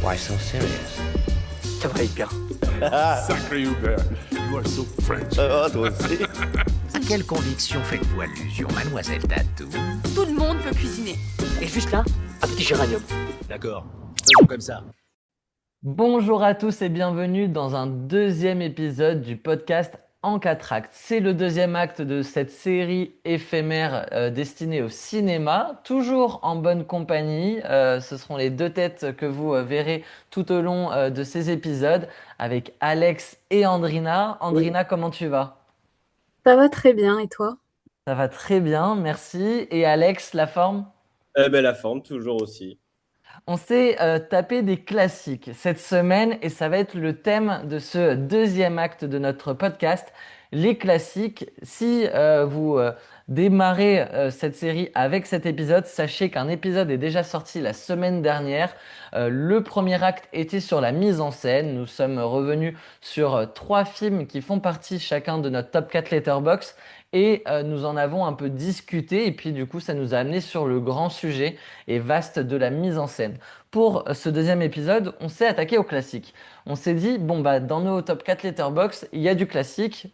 Why so serious? Ça va être bien. Sacré Hubert, you are so French. Oh, toi aussi. À quelle conviction faites-vous allusion, mademoiselle Tatou? Tout le monde peut cuisiner. Et juste là, un petit géranium. D'accord, faisons comme ça. Bonjour à tous et bienvenue dans un deuxième épisode du podcast En 4 actes. C'est le deuxième acte de cette série éphémère destinée au cinéma, toujours en bonne compagnie. Ce seront les deux têtes que vous verrez tout au long de ces épisodes avec Alex et Andrina. Andrina, comment tu vas? Ça va très bien, et toi? Ça va très bien, merci. Et Alex, la forme? La forme, toujours aussi. On s'est tapé des classiques cette semaine et ça va être le thème de ce deuxième acte de notre podcast, les classiques. Si vous démarrez cette série avec cet épisode, sachez qu'un épisode est déjà sorti la semaine dernière. Le premier acte était sur la mise en scène. Nous sommes revenus sur trois films qui font partie chacun de notre top 4 Letterboxd et nous en avons un peu discuté et puis du coup ça nous a amené sur le grand sujet et vaste de la mise en scène. Pour ce deuxième épisode, on s'est attaqué au classique. On s'est dit, bon bah dans nos top 4 Letterboxd, il y a du classique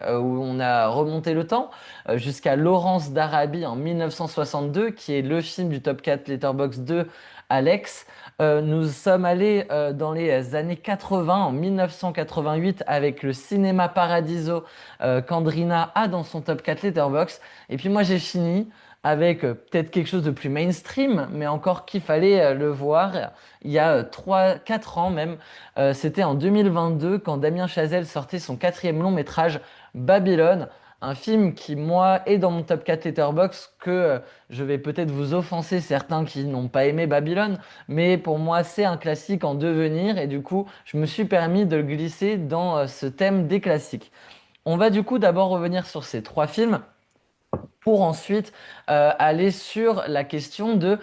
où on a remonté le temps jusqu'à Laurence d'Arabie en 1962, qui est le film du top 4 Letterboxd de Alex. Nous sommes allés dans les années 80, en 1988, avec le Cinéma Paradiso qu'Andrina a dans son top 4 Letterboxd. Et puis moi j'ai fini avec peut-être quelque chose de plus mainstream, mais encore qu'il fallait le voir il y a 3-4 ans même. C'était en 2022 quand Damien Chazelle sortait son quatrième long métrage Babylone, un film qui moi est dans mon top 4 Letterboxd, que je vais peut-être vous offenser certains qui n'ont pas aimé Babylone, mais pour moi c'est un classique en devenir et du coup je me suis permis de le glisser dans ce thème des classiques. On va du coup d'abord revenir sur ces trois films pour ensuite aller sur la question de...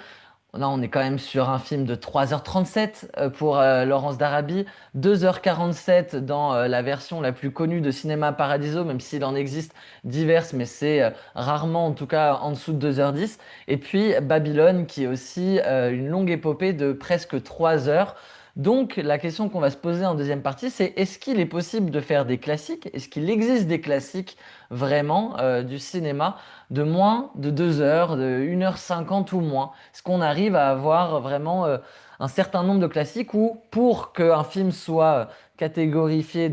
Là, on est quand même sur un film de 3h37 pour Laurence d'Arabie, 2h47 dans la version la plus connue de Cinéma Paradiso, même s'il en existe diverses, mais c'est rarement, en tout cas, en dessous de 2h10. Et puis Babylone, qui est aussi une longue épopée de presque 3 heures. Donc, la question qu'on va se poser en deuxième partie, c'est est-ce qu'il est possible de faire des classiques? Est-ce qu'il existe des classiques vraiment du cinéma de moins de 2 heures, de 1h50 ou moins? Est-ce qu'on arrive à avoir vraiment un certain nombre de classiques ou pour qu'un film soit catégorisé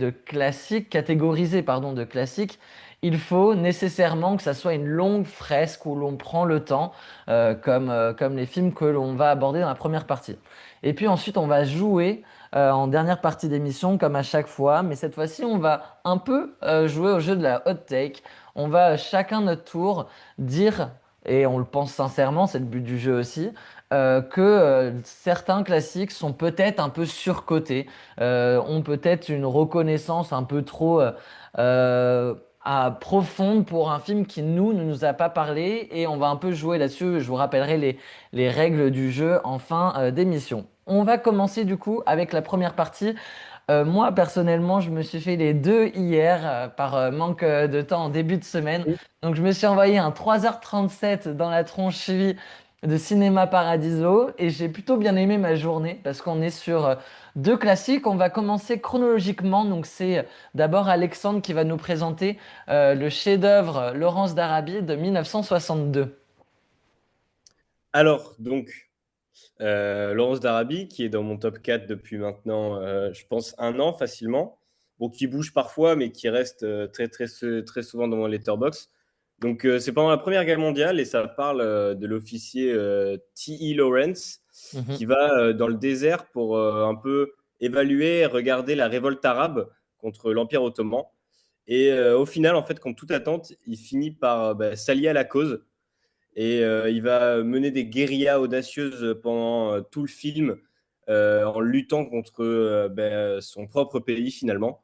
pardon, de classique, il faut nécessairement que ça soit une longue fresque où l'on prend le temps, comme les films que l'on va aborder dans la première partie. Et puis ensuite, on va jouer en dernière partie d'émission, comme à chaque fois, mais cette fois-ci, on va un peu jouer au jeu de la hot take. On va chacun notre tour dire, et on le pense sincèrement, c'est le but du jeu aussi, que certains classiques sont peut-être un peu surcotés, ont peut-être une reconnaissance un peu trop euh, profonde pour un film qui ne nous a pas parlé, et on va un peu jouer là-dessus. Je vous rappellerai les règles du jeu en fin d'émission. On va commencer du coup avec la première partie. Moi, personnellement, je me suis fait les deux hier par manque de temps en début de semaine. Donc, je me suis envoyé un 3h37 dans la tronche de Cinéma Paradiso et j'ai plutôt bien aimé ma journée parce qu'on est sur deux classiques. On va commencer chronologiquement. Donc, c'est d'abord Alexandre qui va nous présenter le chef-d'œuvre Laurence d'Arabie de 1962. Alors, donc, Laurence d'Arabie, qui est dans mon top 4 depuis maintenant, je pense, un an facilement. Bon, qui bouge parfois, mais qui reste très souvent dans mon letterbox. Donc, c'est pendant la Première Guerre mondiale et ça parle de l'officier T.E. Lawrence Mhm. qui va dans le désert pour un peu évaluer et regarder la révolte arabe contre l'Empire ottoman. Et au final, en fait, contre toute attente, il finit par s'allier à la cause. Et il va mener des guérillas audacieuses pendant tout le film en luttant contre son propre pays finalement.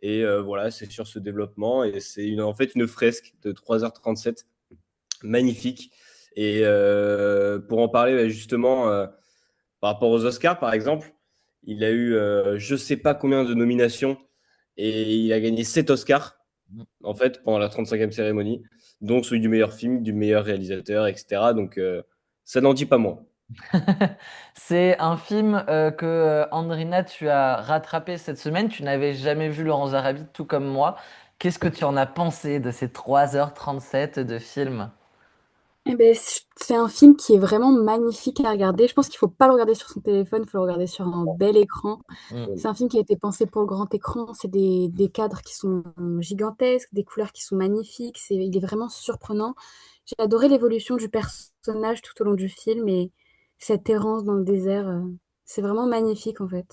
Et voilà, c'est sur ce développement. Et c'est en fait une fresque de 3h37, magnifique. Et pour en parler justement par rapport aux Oscars, par exemple, il a eu je ne sais pas combien de nominations et il a gagné 7 Oscars en fait, pendant la 35e cérémonie, dont celui du meilleur film, du meilleur réalisateur, etc. Donc, ça n'en dit pas moins. C'est un film que Andrina, tu as rattrapé cette semaine. Tu n'avais jamais vu Laurence Darabi, tout comme moi. Qu'est-ce que tu en as pensé de ces 3h37 de film? Eh ben, c'est un film qui est vraiment magnifique à regarder. Je pense qu'il faut pas le regarder sur son téléphone, il faut le regarder sur un bel écran. Mm. C'est un film qui a été pensé pour le grand écran. C'est des cadres qui sont gigantesques, des couleurs qui sont magnifiques. Il est vraiment surprenant. J'ai adoré l'évolution du personnage tout au long du film et cette errance dans le désert. C'est vraiment magnifique en fait.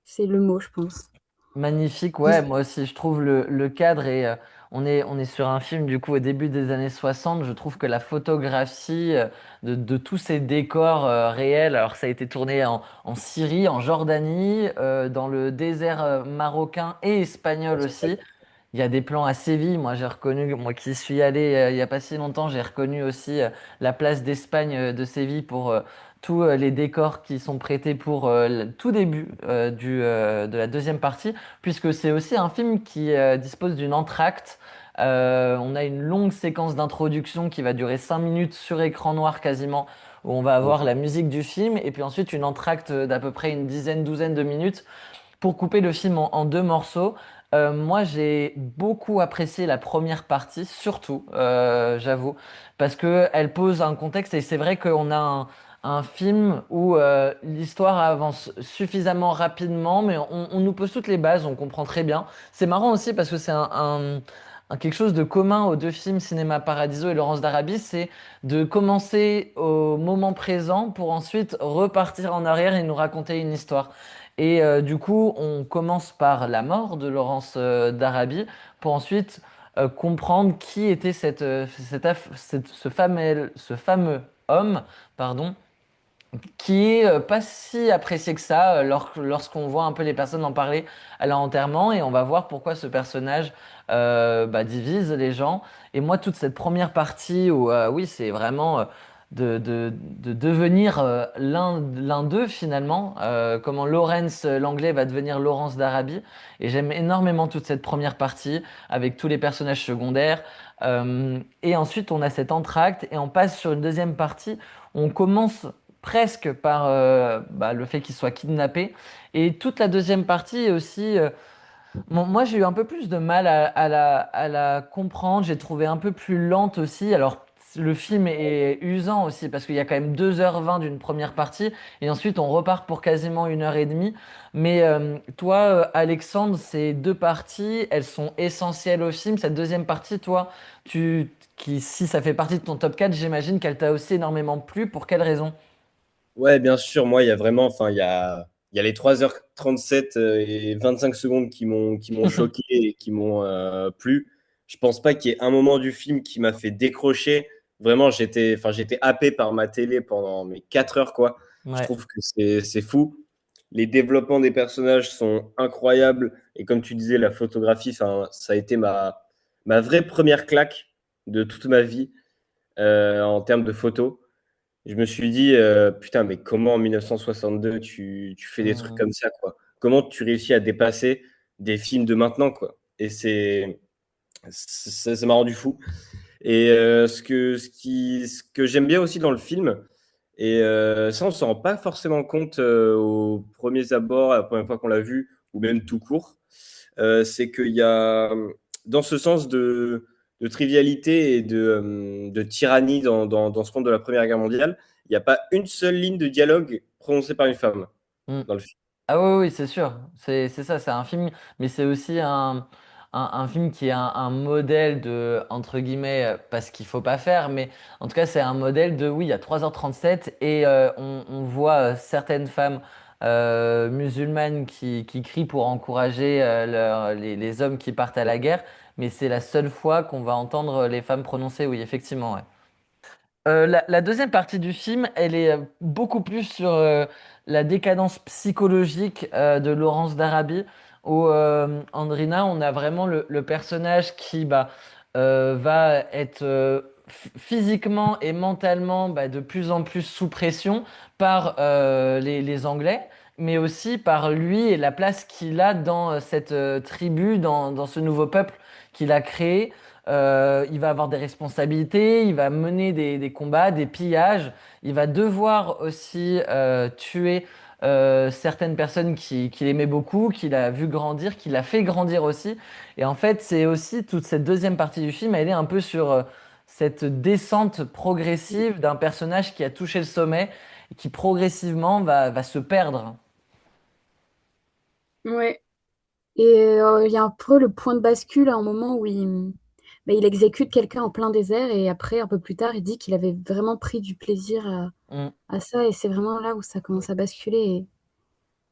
C'est le mot, je pense. Magnifique, ouais, moi aussi, je trouve le cadre et on est sur un film du coup au début des années 60. Je trouve que la photographie de tous ces décors réels, alors ça a été tourné en Syrie, en Jordanie, dans le désert marocain et espagnol aussi. Il y a des plans à Séville. Moi, j'ai reconnu, moi qui suis allé il n'y a pas si longtemps, j'ai reconnu aussi la place d'Espagne de Séville pour tous les décors qui sont prêtés pour le tout début de la deuxième partie, puisque c'est aussi un film qui dispose d'une entracte. On a une longue séquence d'introduction qui va durer 5 minutes sur écran noir quasiment, où on va avoir la musique du film, et puis ensuite une entracte d'à peu près une dizaine, douzaine de minutes pour couper le film en deux morceaux. Moi, j'ai beaucoup apprécié la première partie, surtout, j'avoue, parce que elle pose un contexte et c'est vrai qu'on a un film où l'histoire avance suffisamment rapidement, mais on nous pose toutes les bases, on comprend très bien. C'est marrant aussi parce que c'est quelque chose de commun aux deux films Cinéma Paradiso et Laurence d'Arabie, c'est de commencer au moment présent pour ensuite repartir en arrière et nous raconter une histoire. Et du coup, on commence par la mort de Laurence d'Arabie pour ensuite comprendre qui était ce fameux homme, pardon, qui est pas si apprécié que ça lorsqu'on voit un peu les personnes en parler à l'enterrement et on va voir pourquoi ce personnage divise les gens. Et moi, toute cette première partie où oui, c'est vraiment de devenir l'un d'eux finalement, comment Lawrence l'anglais va devenir Laurence d'Arabie. Et j'aime énormément toute cette première partie avec tous les personnages secondaires. Et ensuite, on a cet entracte et on passe sur une deuxième partie. On commence presque par le fait qu'il soit kidnappé. Et toute la deuxième partie est aussi... moi, j'ai eu un peu plus de mal à la comprendre. J'ai trouvé un peu plus lente aussi. Alors, le film est usant aussi parce qu'il y a quand même 2h20 d'une première partie et ensuite on repart pour quasiment 1h30. Mais toi, Alexandre, ces deux parties, elles sont essentielles au film. Cette deuxième partie, toi, si ça fait partie de ton top 4, j'imagine qu'elle t'a aussi énormément plu. Pour quelle raison? Ouais, bien sûr, moi, il y a vraiment, enfin, il y a les 3h37 et 25 secondes qui m'ont choqué et qui m'ont plu. Je pense pas qu'il y ait un moment du film qui m'a fait décrocher. Vraiment, j'étais happé par ma télé pendant mes 4 heures, quoi. Je Ouais. trouve que c'est fou. Les développements des personnages sont incroyables. Et comme tu disais, la photographie, enfin, ça a été ma vraie première claque de toute ma vie en termes de photos. Je me suis dit, putain, mais comment en 1962 tu fais des trucs Hmm. comme ça, quoi? Comment tu réussis à dépasser des films de maintenant, quoi? Et ça m'a rendu fou. Et ce que j'aime bien aussi dans le film, et ça, on ne s'en rend pas forcément compte aux premiers abords, la première fois qu'on l'a vu, ou même tout court, c'est qu'il y a, dans ce sens de trivialité et de tyrannie dans ce monde de la Première Guerre mondiale, il n'y a pas une seule ligne de dialogue prononcée par une femme Hmm. dans le film. Ah oui, oui, c'est sûr. C'est ça, c'est un film, mais c'est aussi un film qui est un modèle de, entre guillemets, pas ce qu'il faut pas faire, mais en tout cas, c'est un modèle de, oui, il y a 3h37 et on voit certaines femmes musulmanes qui crient pour encourager les hommes qui partent à la guerre, mais c'est la seule fois qu'on va entendre les femmes prononcer, oui, effectivement, ouais. La deuxième partie du film, elle est beaucoup plus sur la décadence psychologique de Laurence d'Arabie, où Andrina, on a vraiment le personnage qui va être physiquement et mentalement de plus en plus sous pression par les Anglais, mais aussi par lui et la place qu'il a dans cette tribu, dans ce nouveau peuple qu'il a créé. il va avoir des responsabilités, il va mener des combats, des pillages, il va devoir aussi tuer certaines personnes qu'il aimait beaucoup, qu'il a vu grandir, qu'il a fait grandir aussi. Et en fait, c'est aussi toute cette deuxième partie du film, elle est un peu sur cette descente progressive d'un personnage qui a touché le sommet et qui progressivement va se perdre. Ouais. Et il y a un peu le point de bascule à un moment où il exécute quelqu'un en plein désert et après, un peu plus tard, il dit qu'il avait vraiment pris du plaisir Mm. à ça et c'est vraiment là où ça commence à basculer et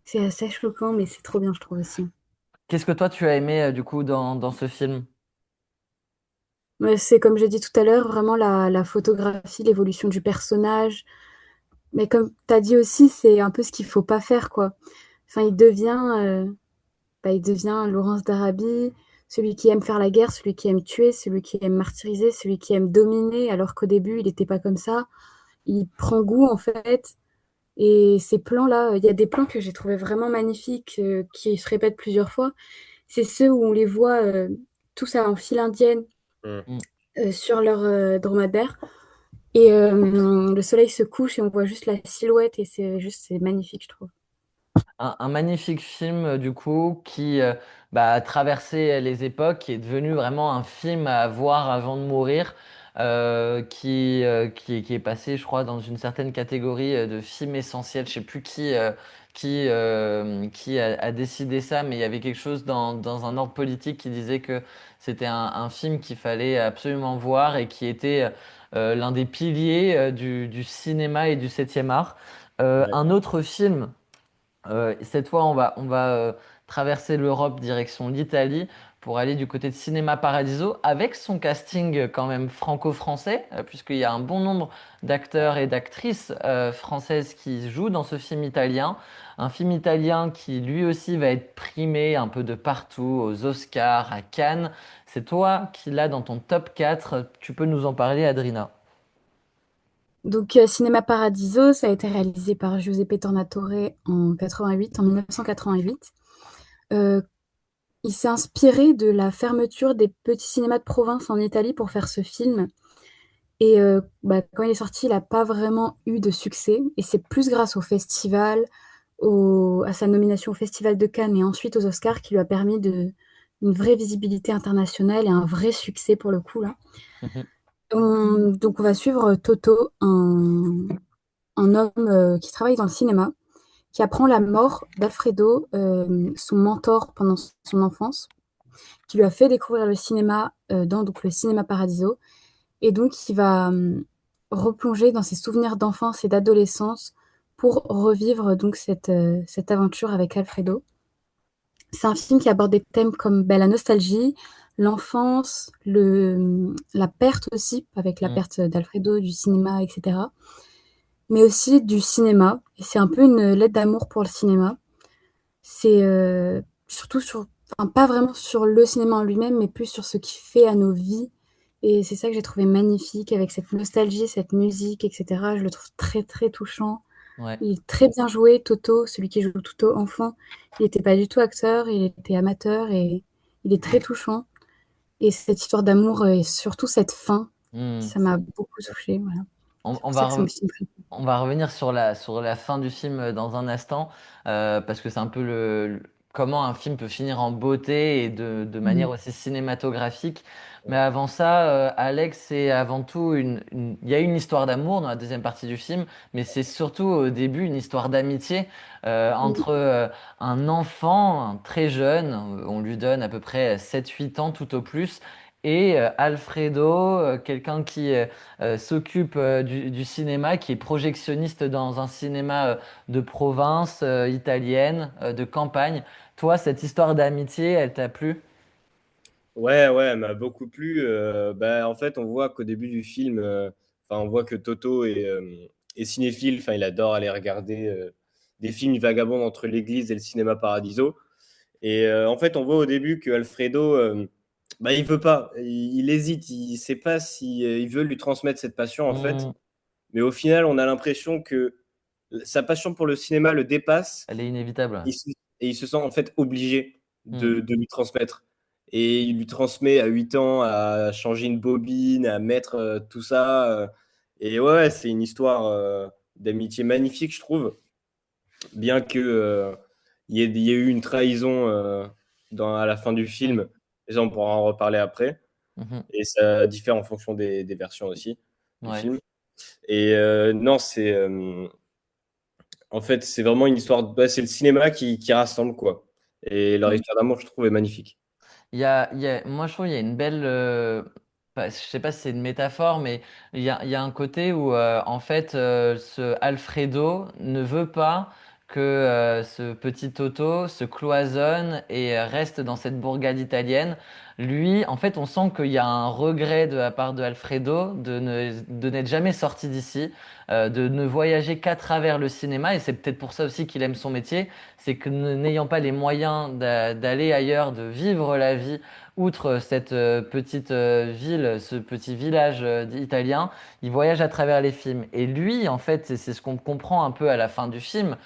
c'est assez choquant mais c'est trop bien je trouve aussi. Qu'est-ce que toi tu as aimé du coup dans ce film? Mais c'est comme j'ai dit tout à l'heure, vraiment la photographie, l'évolution du personnage. Mais comme tu as dit aussi, c'est un peu ce qu'il faut pas faire, quoi. Enfin, il devient Laurence d'Arabie, celui qui aime faire la guerre, celui qui aime tuer, celui qui aime martyriser, celui qui aime dominer, alors qu'au début, il n'était pas comme ça. Il prend goût, en fait. Et ces plans-là, il y a des plans que j'ai trouvé vraiment magnifiques, qui se répètent plusieurs fois. C'est ceux où on les voit tous en file indienne Mm. Mm. sur leur dromadaire. Et le soleil se couche et on voit juste la silhouette et c'est magnifique, je trouve. Un magnifique film du coup qui a traversé les époques, qui est devenu vraiment un film à voir avant de mourir, qui est passé, je crois, dans une certaine catégorie de films essentiels. Je sais plus qui a décidé ça, mais il y avait quelque chose dans un ordre politique qui disait que c'était un film qu'il fallait absolument voir et qui était l'un des piliers du cinéma et du septième art. Ouais. Un autre film. Cette fois, on va traverser l'Europe direction l'Italie pour aller du côté de Cinéma Paradiso avec son casting quand même franco-français, puisqu'il y a un bon nombre d'acteurs et d'actrices françaises qui jouent dans ce film italien. Un film italien qui lui aussi va être primé un peu de partout, aux Oscars, à Cannes. C'est toi qui l'as dans ton top 4. Tu peux nous en parler, Adrina? Donc, Cinéma Paradiso, ça a été réalisé par Giuseppe Tornatore en 1988. Euh, il s'est inspiré de la fermeture des petits cinémas de province en Italie pour faire ce film. Et quand il est sorti, il n'a pas vraiment eu de succès. Et c'est plus grâce au festival, à sa nomination au Festival de Cannes et ensuite aux Oscars qui lui a permis une vraie visibilité internationale et un vrai succès pour le coup là. Mhm. Donc on va suivre Toto, un homme qui travaille dans le cinéma, qui apprend la mort d'Alfredo, son mentor pendant son enfance, qui lui a fait découvrir le cinéma dans donc, le Cinéma Paradiso. Et donc, il va replonger dans ses souvenirs d'enfance et d'adolescence pour revivre donc cette aventure avec Alfredo. C'est un film qui aborde des thèmes comme la nostalgie, l'enfance, la perte aussi, avec la Mm. perte d'Alfredo, du cinéma, etc. Mais aussi du cinéma. Et c'est un peu une lettre d'amour pour le cinéma. C'est surtout enfin, pas vraiment sur le cinéma en lui-même, mais plus sur ce qu'il fait à nos vies. Et c'est ça que j'ai trouvé magnifique avec cette nostalgie, cette musique, etc. Je le trouve très, très touchant. Ouais. Il est très bien joué, Toto, celui qui joue Toto enfant. Il n'était pas du tout acteur, il était amateur et il est très touchant. Et cette histoire d'amour et surtout cette fin, Mm. ça m'a beaucoup touchée. Voilà. On, C'est on pour ça va, que c'est mon film préféré. On va revenir sur la fin du film dans un instant, parce que c'est un peu comment un film peut finir en beauté et de manière Mhm. aussi cinématographique. Mais avant ça, Alex, c'est avant tout il y a une histoire d'amour dans la deuxième partie du film, mais c'est surtout au début une histoire d'amitié entre un enfant, un très jeune, on lui donne à peu près 7 8 ans tout au plus, et Alfredo, quelqu'un qui s'occupe du cinéma, qui est projectionniste dans un cinéma de province italienne, de campagne. Toi, cette histoire d'amitié, elle t'a plu? Ouais, ouais, elle m'a beaucoup plu. En fait, on voit qu'au début du film, enfin, on voit que Toto est cinéphile. Enfin, il adore aller regarder des films vagabonds entre l'église et le cinéma Paradiso. Et en fait, on voit au début que Alfredo, il veut pas. Il hésite. Il sait pas si il veut lui transmettre cette passion, en fait. Hmm, Mais au final, on a l'impression que sa passion pour le cinéma le dépasse elle est inévitable. il se- et il se sent en fait obligé Hmm, de lui transmettre. et il lui transmet à 8 ans à changer une bobine, à mettre tout ça. Et ouais, c'est une histoire d'amitié magnifique, je trouve. Bien que il y ait eu une trahison à la fin du Mm. film, et ça on pourra en reparler après. Mhm. Et ça diffère en fonction des versions aussi du Ouais. film. Et non, en fait, c'est vraiment une histoire. C'est le cinéma qui rassemble, quoi. Et leur Mm. histoire d'amour, je trouve, est magnifique. Moi, je trouve qu'il y a une belle. Je sais pas si c'est une métaphore, mais il y a un côté où, en fait, ce Alfredo ne veut pas que ce petit Toto se cloisonne et reste dans cette bourgade italienne. Lui, en fait, on sent qu'il y a un regret de la part de Alfredo de n'être jamais sorti d'ici, de ne voyager qu'à travers le cinéma. Et c'est peut-être pour ça aussi qu'il aime son métier, c'est que n'ayant pas les moyens d'aller ailleurs, de vivre la vie, outre cette petite ville, ce petit village italien, il voyage à travers les films. Et lui, en fait, c'est ce qu'on comprend un peu à la fin du film,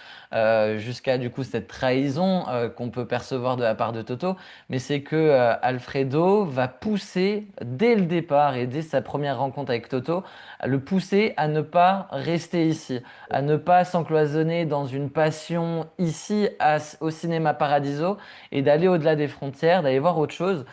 jusqu'à du coup cette trahison qu'on peut percevoir de la part de Toto, mais c'est que Alfredo va pousser dès le départ et dès sa première rencontre avec Toto, à le pousser à ne pas rester ici, à ne pas s'encloisonner dans une passion ici au cinéma Paradiso et d'aller au-delà des frontières, d'aller voir autre chose.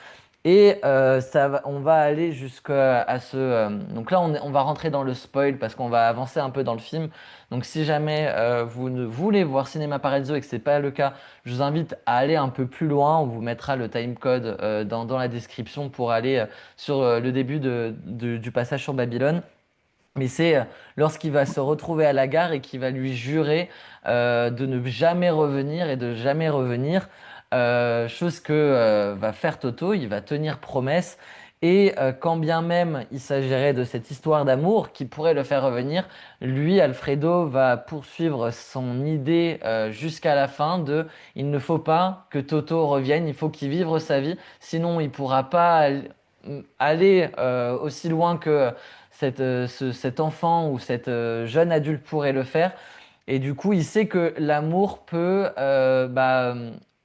Et on va aller jusqu'à ce. Donc là, on va rentrer dans le spoil parce qu'on va avancer un peu dans le film. Donc si jamais vous ne voulez voir Cinéma Paradiso et que c'est pas le cas, je vous invite à aller un peu plus loin. On vous mettra le timecode dans la description pour aller sur le début du passage sur Babylone. Mais c'est lorsqu'il va se retrouver à la gare et qu'il va lui jurer de ne jamais revenir et de jamais revenir, chose que va faire Toto, il va tenir promesse. Et quand bien même il s'agirait de cette histoire d'amour qui pourrait le faire revenir, lui, Alfredo, va poursuivre son idée jusqu'à la fin de il ne faut pas que Toto revienne, il faut qu'il vive sa vie, sinon il pourra pas aller aussi loin que cet enfant ou cet jeune adulte pourrait le faire. Et du coup, il sait que l'amour peut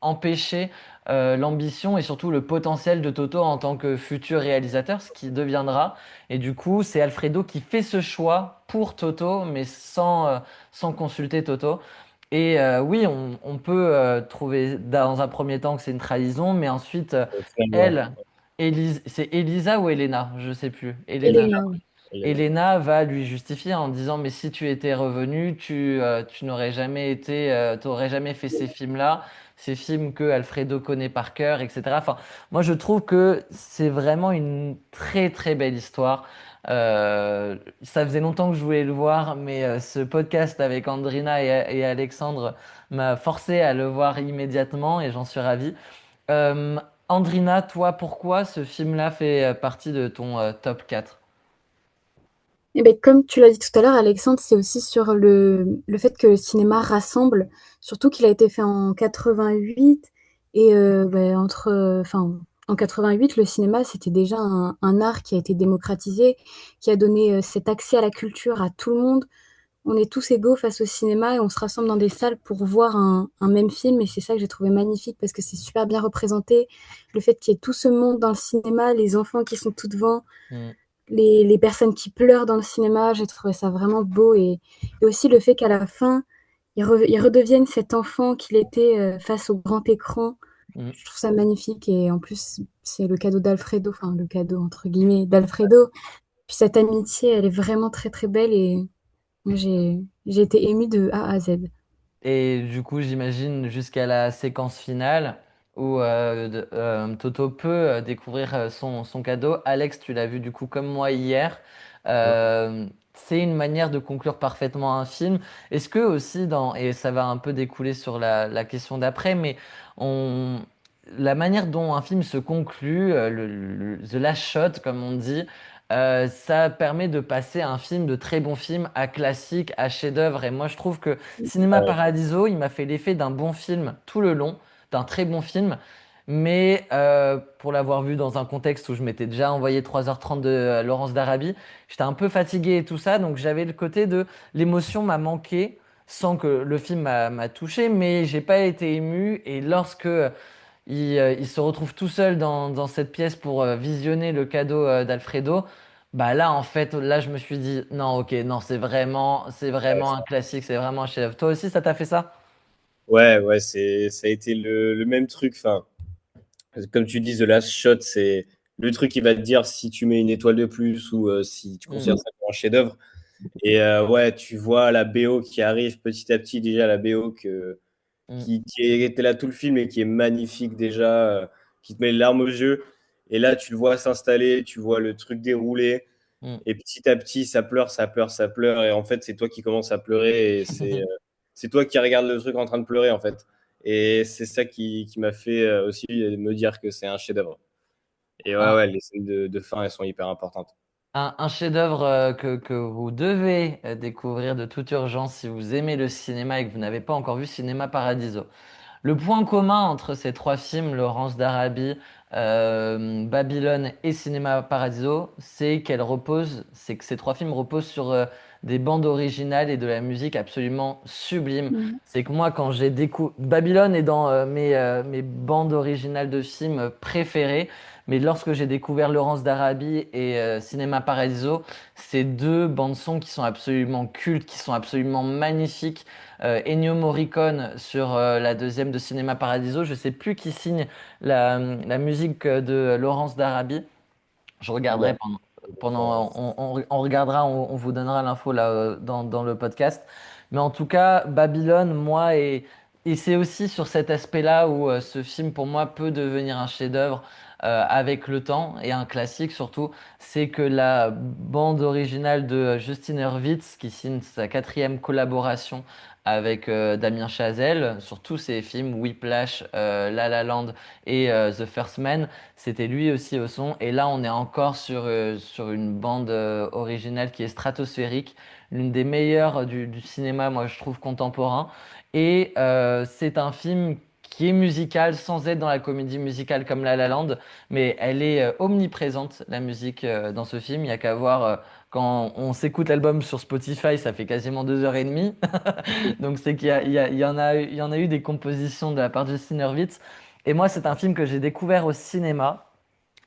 empêcher l'ambition et surtout le potentiel de Toto en tant que futur réalisateur, ce qui deviendra. Et du coup, c'est Alfredo qui fait ce choix pour Toto, mais sans consulter Toto. Et oui, on peut trouver dans un premier temps que c'est une trahison, mais ensuite, Finalement, elle, c'est Elisa ou Elena? Je sais plus. Elena. Elena, oui. Elena. Elena va lui justifier en disant, mais si tu étais revenu, tu n'aurais jamais t'aurais jamais fait ces films-là, ces films que Alfredo connaît par cœur, etc. Enfin, moi, je trouve que c'est vraiment une très très belle histoire. Ça faisait longtemps que je voulais le voir, mais ce podcast avec Andrina et Alexandre m'a forcé à le voir immédiatement et j'en suis ravi. Euh, Andrina, toi, pourquoi ce film-là fait partie de ton top 4? Eh ben, comme tu l'as dit tout à l'heure, Alexandre, c'est aussi sur le fait que le cinéma rassemble, surtout qu'il a été fait en 88 et enfin, en 88, le cinéma, c'était déjà un art qui a été démocratisé, qui a donné cet accès à la culture à tout le monde. On est tous égaux face au cinéma et on se rassemble dans des salles pour voir un même film et c'est ça que j'ai trouvé magnifique parce que c'est super bien représenté. Le fait qu'il y ait tout ce monde dans le cinéma, les enfants qui sont tout devant, Hmm. les personnes qui pleurent dans le cinéma, j'ai trouvé ça vraiment beau et aussi le fait qu'à la fin, il redevienne cet enfant qu'il était face au grand écran. Hmm. Je trouve ça magnifique et en plus, c'est le cadeau d'Alfredo, enfin le cadeau entre guillemets d'Alfredo. Puis cette amitié, elle est vraiment très très belle et moi j'ai été émue de A à Z. Et du coup, j'imagine jusqu'à la séquence finale où Toto peut découvrir son cadeau. Alex, tu l'as vu du coup comme moi hier. C'est une manière de conclure parfaitement un film. Est-ce que aussi et ça va un peu découler sur la question d'après, mais on, la manière dont un film se conclut, the last shot, comme on dit, ça permet de passer un film de très bon film à classique, à chef-d'œuvre. Et moi, je trouve que Cinéma Ouais. Paradiso, il m'a fait l'effet d'un bon film tout le long, d'un très bon film. Mais pour l'avoir vu dans un contexte où je m'étais déjà envoyé 3h30 de Laurence d'Arabie, j'étais un peu fatigué et tout ça. Donc j'avais le côté de l'émotion m'a manqué sans que le film m'a touché, mais j'ai pas été ému. Et lorsque il se retrouve tout seul dans cette pièce pour visionner le cadeau d'Alfredo. Bah là, en fait, là, je me suis dit, non, ok, non, c'est Ouais, vraiment un classique, c'est vraiment un chef-d'œuvre. Toi aussi, ça t'a fait ça? ouais, ça a été le même truc. Enfin, comme tu dis, The Last Shot, c'est le truc qui va te dire si tu mets une étoile de plus ou si tu Mm, considères ça comme un chef-d'œuvre. Et ouais, tu vois la BO qui arrive petit à petit, déjà la BO mm, qui était là tout le film et qui est magnifique déjà, qui te met les larmes aux yeux. Et là, tu le vois s'installer, tu vois le truc dérouler. mm. Et petit à petit, ça pleure, ça pleure, ça pleure. Et en fait, c'est toi qui commences à pleurer. Et c'est toi qui regardes le truc en train de pleurer, en fait. Et c'est ça qui m'a fait aussi me dire que c'est un chef-d'œuvre. Et ouais, les scènes de fin, elles sont hyper importantes. Un chef-d'œuvre que vous devez découvrir de toute urgence si vous aimez le cinéma et que vous n'avez pas encore vu Cinéma Paradiso. Le point commun entre ces trois films, Laurence d'Arabie, Babylone et Cinéma Paradiso, c'est que ces trois films reposent sur des bandes originales et de la musique absolument sublime. Mm. C'est que moi, quand j'ai découvert Babylone est dans mes bandes originales de films préférées, mais lorsque j'ai découvert Laurence d'Arabie et Cinéma Paradiso, c'est deux bandes son qui sont absolument cultes, qui sont absolument magnifiques. Ennio Morricone sur la deuxième de Cinéma Paradiso. Je sais plus qui signe la musique de Laurence d'Arabie. Je regarderai Non, on regardera, on vous donnera l'info là dans le podcast. Mais en tout cas, Babylone, moi, et c'est aussi sur cet aspect-là où ce film, pour moi, peut devenir un chef-d'œuvre avec le temps et un classique surtout, c'est que la bande originale de Justin Hurwitz, qui signe sa quatrième collaboration avec Damien Chazelle sur tous ses films, Whiplash, La La Land et The First Man, c'était lui aussi au son. Et là, on est encore sur une bande originale qui est stratosphérique, l'une des meilleures du cinéma, moi je trouve, contemporain. Et c'est un film qui est musical sans être dans la comédie musicale comme La La Land, mais elle est omniprésente, la musique dans ce film. Il n'y a qu'à voir quand on s'écoute l'album sur Spotify, ça fait quasiment 2 heures et demie. Donc c'est qu'il y en a eu des compositions de la part de Justin Hurwitz. Et moi, c'est un film que j'ai découvert au cinéma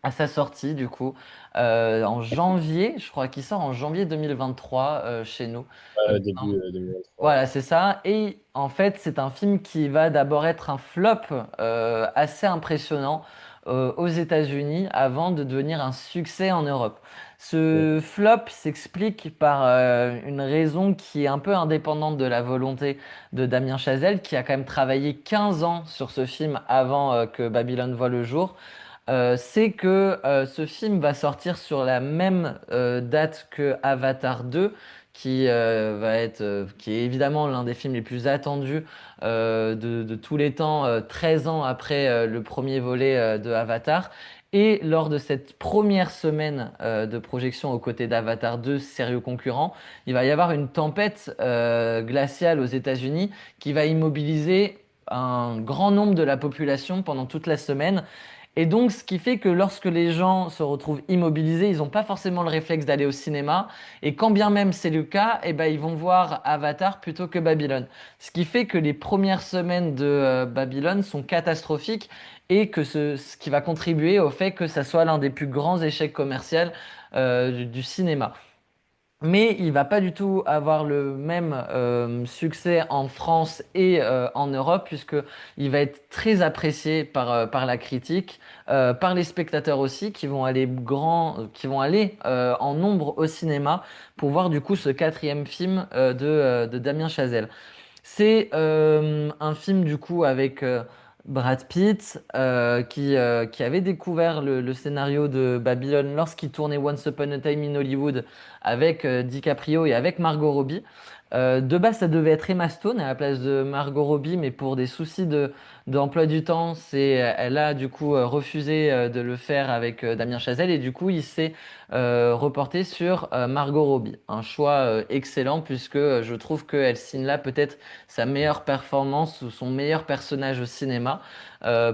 à sa sortie, du coup, en janvier, je crois qu'il sort en janvier 2023 chez nous. Il me début semble. 2023. Voilà, c'est ça. Et en fait, c'est un film qui va d'abord être un flop assez impressionnant aux États-Unis avant de devenir un succès en Europe. Ouais. Ce flop s'explique par une raison qui est un peu indépendante de la volonté de Damien Chazelle, qui a quand même travaillé 15 ans sur ce film avant que Babylone voit le jour. C'est que ce film va sortir sur la même date que Avatar 2, qui est évidemment l'un des films les plus attendus de tous les temps, 13 ans après le premier volet de Avatar. Et lors de cette première semaine de projection aux côtés d'Avatar 2, sérieux concurrent, il va y avoir une tempête glaciale aux États-Unis qui va immobiliser un grand nombre de la population pendant toute la semaine. Et donc, ce qui fait que lorsque les gens se retrouvent immobilisés, ils n'ont pas forcément le réflexe d'aller au cinéma. Et quand bien même c'est le cas, eh ben, ils vont voir Avatar plutôt que Babylone. Ce qui fait que les premières semaines de Babylone sont catastrophiques et que ce qui va contribuer au fait que ça soit l'un des plus grands échecs commerciaux du cinéma. Mais il va pas du tout avoir le même succès en France et en Europe, puisque il va être très apprécié par la critique, par les spectateurs aussi, qui vont aller en nombre au cinéma pour voir du coup ce quatrième film de Damien Chazelle. C'est un film du coup avec Brad Pitt qui avait découvert le scénario de Babylone lorsqu'il tournait Once Upon a Time in Hollywood avec DiCaprio et avec Margot Robbie. De base, ça devait être Emma Stone à la place de Margot Robbie, mais pour des soucis d'emploi du temps, elle a du coup refusé de le faire avec Damien Chazelle et du coup, il s'est reporté sur Margot Robbie. Un choix excellent puisque je trouve qu'elle signe là peut-être sa meilleure performance ou son meilleur personnage au cinéma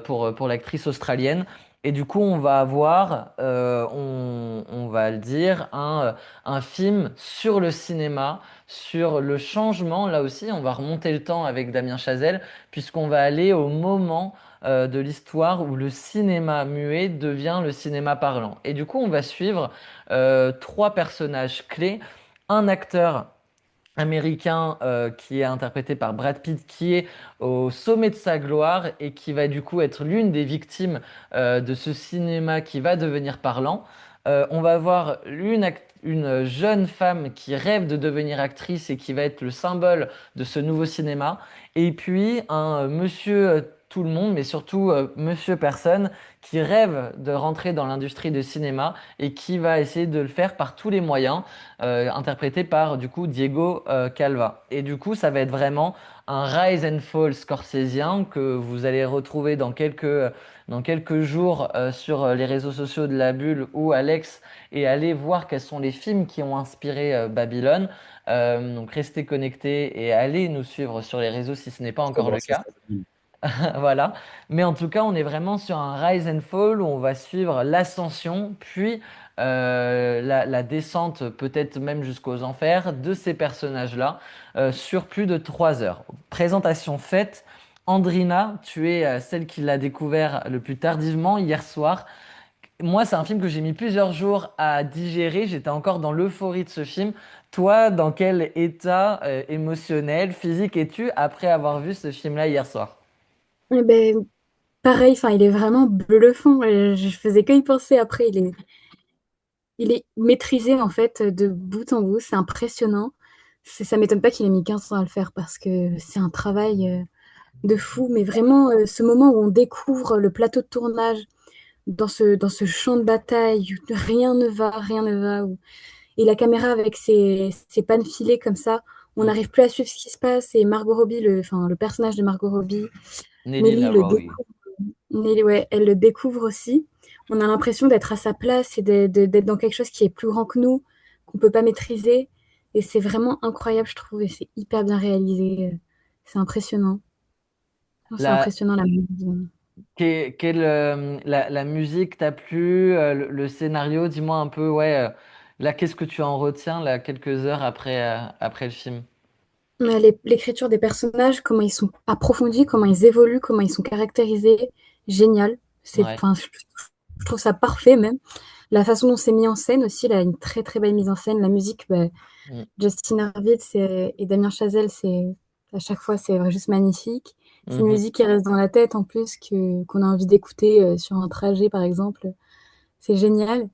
pour l'actrice australienne. Et du coup, on va avoir, on va le dire, un film sur le cinéma, sur le changement. Là aussi, on va remonter le temps avec Damien Chazelle, puisqu'on va aller au moment de l'histoire où le cinéma muet devient le cinéma parlant. Et du coup, on va suivre trois personnages clés. Un acteur américain qui est interprété par Brad Pitt, qui est au sommet de sa gloire et qui va du coup être l'une des victimes de ce cinéma qui va devenir parlant. On va avoir une jeune femme qui rêve de devenir actrice et qui va être le symbole de ce nouveau cinéma. Et puis un monsieur tout le monde, mais surtout monsieur personne, qui rêve de rentrer dans l'industrie du cinéma et qui va essayer de le faire par tous les moyens interprété par du coup Diego Calva. Et du coup, ça va être vraiment un rise and fall scorsésien que vous allez retrouver dans quelques jours sur les réseaux sociaux de la Bulle ou Alex et aller voir quels sont les films qui ont inspiré Babylone. Donc restez connectés et allez nous suivre sur les réseaux si ce n'est pas encore Comment le ça cas. s'appelle? Voilà. Mais en tout cas, on est vraiment sur un rise and fall où on va suivre l'ascension, puis la descente, peut-être même jusqu'aux enfers, de ces personnages-là sur plus de 3 heures. Présentation faite. Andrina, tu es celle qui l'a découvert le plus tardivement hier soir. Moi, c'est un film que j'ai mis plusieurs jours à digérer. J'étais encore dans l'euphorie de ce film. Toi, dans quel état émotionnel, physique es-tu après avoir vu ce film-là hier soir? Eh ben, pareil, enfin, il est vraiment bluffant. Je faisais que y penser après. Il est maîtrisé en fait de bout en bout. C'est impressionnant. Ça m'étonne pas qu'il ait mis 15 ans à le faire parce que c'est un travail de fou. Mais vraiment, ce moment où on découvre le plateau de tournage dans ce champ de bataille où rien ne va. Et la caméra avec ses pannes filées comme ça, on Mm. n'arrive plus à suivre ce qui se passe. Et Margot Robbie, enfin, le personnage de Margot Robbie, Nelly Nelly le Lawley. découvre. Nelly, ouais, elle le découvre aussi. On a l'impression d'être à sa place et d'être dans quelque chose qui est plus grand que nous, qu'on peut pas maîtriser. Et c'est vraiment incroyable, je trouve, et c'est hyper bien réalisé. C'est impressionnant. Non, c'est La, impressionnant la musique. la musique t'a plu, le scénario, dis-moi un peu, ouais, là, qu'est-ce que tu en retiens, là, quelques heures après le film? Mais l'écriture des personnages, comment ils sont approfondis, comment ils évoluent, comment ils sont caractérisés, génial. Ouais. Enfin, je trouve ça parfait même. La façon dont c'est mis en scène aussi, là, une très très belle mise en scène. La musique, bah, Mm. Justin Hurwitz et Damien Chazelle, à chaque fois, c'est juste magnifique. C'est une Mhm. musique qui reste dans la tête en plus, qu'on a envie d'écouter sur un trajet, par exemple. C'est génial.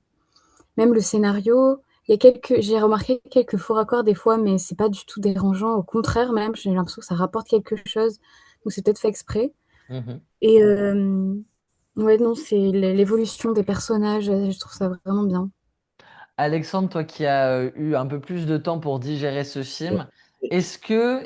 Même le scénario, j'ai remarqué quelques faux raccords des fois, mais c'est pas du tout dérangeant. Au contraire, même, j'ai l'impression que ça rapporte quelque chose. Donc c'est peut-être fait exprès. Mhm. Et ouais, non, c'est l'évolution des personnages, je trouve ça vraiment bien. Alexandre, toi qui as eu un peu plus de temps pour digérer ce film, est-ce que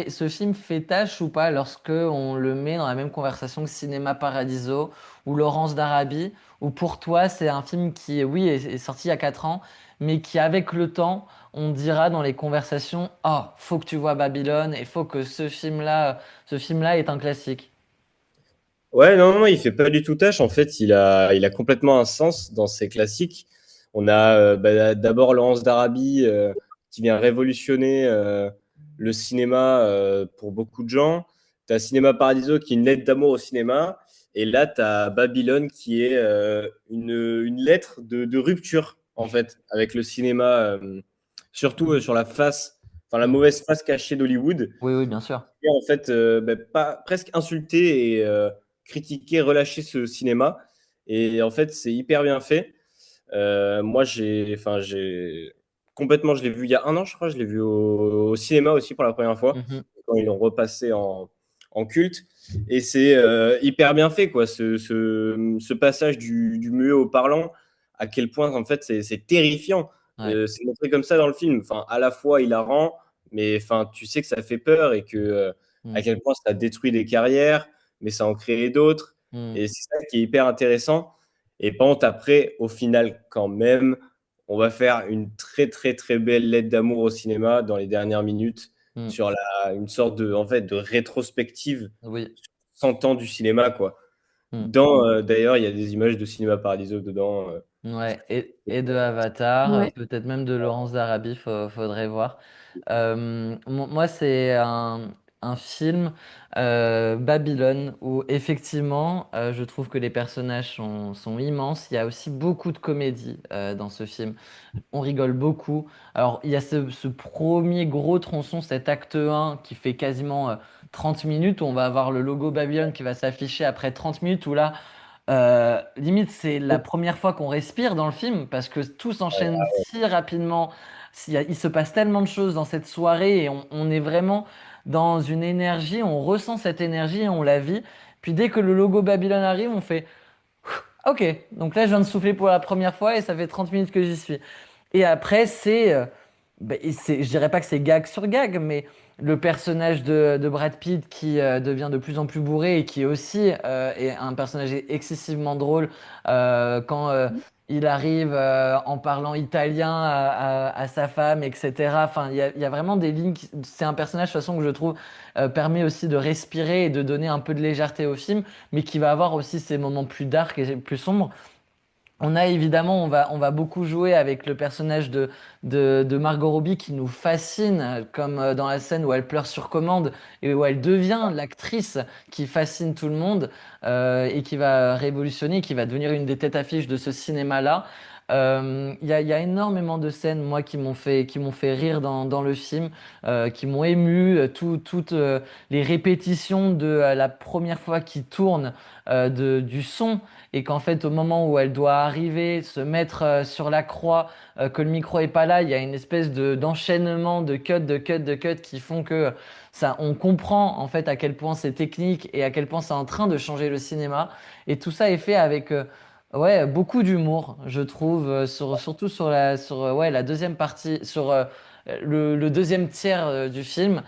ce film fait tâche ou pas lorsque on le met dans la même conversation que Cinéma Paradiso ou Laurence d'Arabie, ou pour toi c'est un film qui, oui, est sorti il y a 4 ans, mais qui avec le temps, on dira dans les conversations, ah, faut que tu vois Babylone et faut que ce film-là est un classique. Ouais, non, non, il fait pas du tout tâche. En fait, il a complètement un sens dans ses classiques. On a bah, d'abord Laurence d'Arabie qui vient révolutionner le cinéma pour beaucoup de gens. Tu as Cinéma Paradiso qui est une lettre d'amour au cinéma. Et là, tu as Babylone qui est une lettre de rupture, en fait, avec le cinéma, surtout sur la face, enfin la Mm. mauvaise face cachée d'Hollywood Oui, oui, bien sûr. et en fait bah, pas, presque insulter et critiquer, relâcher ce cinéma. Et en fait, c'est hyper bien fait. Moi, j'ai complètement, je l'ai vu il y a un an, je crois, je l'ai vu au cinéma aussi pour la première fois, Mhm. quand ils l'ont repassé en culte. Et c'est hyper bien fait, quoi, ce passage du muet au parlant, à quel point, en fait, c'est terrifiant. Ouais. C'est montré comme ça dans le film. Enfin, à la fois hilarant, mais enfin, tu sais que ça fait peur et que à Mm. quel point ça détruit des carrières, mais ça en crée d'autres. Mm. Et c'est ça qui est hyper intéressant. Et par contre, après, au final, quand même, on va faire une très, très, très belle lettre d'amour au cinéma dans les dernières minutes Mm. une sorte de, en fait, de rétrospective Oui. 100 ans du cinéma, quoi. Mm. D'ailleurs, il y a des images de Cinéma Paradiso dedans. Ouais, et de Avatar, Ouais. peut-être même de Laurence d'Arabie, faudrait voir. Moi, c'est un film, Babylone, où effectivement, je trouve que les personnages sont immenses. Il y a aussi beaucoup de comédie dans ce film. On rigole beaucoup. Alors, il y a ce premier gros tronçon, cet acte 1, qui fait quasiment 30 minutes, où on va avoir le logo Babylone qui va s'afficher après 30 minutes, où là, limite, c'est la première fois qu'on respire dans le film parce que tout s'enchaîne si rapidement. Il se passe tellement de choses dans cette soirée et on est vraiment dans une énergie, on ressent cette énergie et on la vit. Puis dès que le logo Babylone arrive, on fait OK, donc là je viens de souffler pour la première fois et ça fait 30 minutes que j'y suis. Et après, je dirais pas que c'est gag sur gag, mais le personnage de Brad Pitt qui devient de plus en plus bourré et qui aussi est un personnage excessivement drôle quand il arrive en parlant italien à sa femme, etc. Enfin, il y a vraiment des lignes. C'est un personnage de toute façon que je trouve permet aussi de respirer et de donner un peu de légèreté au film, mais qui va avoir aussi ses moments plus dark et plus sombres. On a évidemment, on va beaucoup jouer avec le personnage de Margot Robbie qui nous fascine, comme dans la scène où elle pleure sur commande et où elle devient l'actrice qui fascine tout le monde et qui va révolutionner, qui va devenir une des têtes affiches de ce cinéma-là. Il y a énormément de scènes, moi, qui m'ont fait rire dans le film, qui m'ont ému. Toutes les répétitions de la première fois qu'il tourne du son et qu'en fait au moment où elle doit arriver, se mettre sur la croix, que le micro est pas là, il y a une espèce d'enchaînement de cuts, de cuts, de cuts qui font que ça, on comprend en fait à quel point c'est technique et à quel point c'est en train de changer le cinéma. Et tout ça est fait avec ouais, beaucoup d'humour, je trouve, surtout sur la deuxième partie, sur le deuxième tiers du film.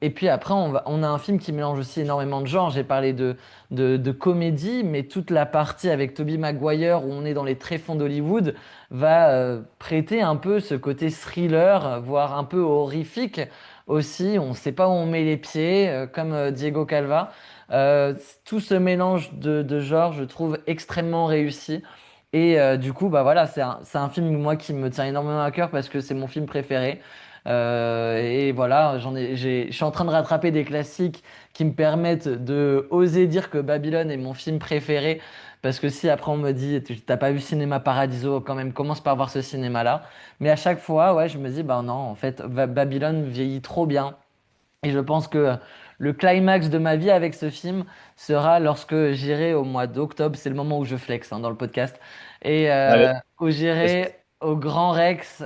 Et puis après, on a un film qui mélange aussi énormément de genres. J'ai parlé de comédie, mais toute la partie avec Tobey Maguire, où on est dans les tréfonds d'Hollywood, va prêter un peu ce côté thriller, voire un peu horrifique aussi. On ne sait pas où on met les pieds, comme Diego Calva. Tout ce mélange de genres, je trouve extrêmement réussi. Et du coup, bah voilà, c'est un film moi qui me tient énormément à cœur parce que c'est mon film préféré. Et voilà, je suis en train de rattraper des classiques qui me permettent de oser dire que Babylone est mon film préféré. Parce que si après on me dit, t'as pas vu Cinéma Paradiso, quand même, commence par voir ce cinéma-là. Mais à chaque fois, ouais, je me dis, bah non, en fait, Babylone vieillit trop bien. Et je pense que le climax de ma vie avec ce film sera lorsque j'irai au mois d'octobre. C'est le moment où je flex hein, dans le podcast. Et Allez, où j'irai au Grand Rex,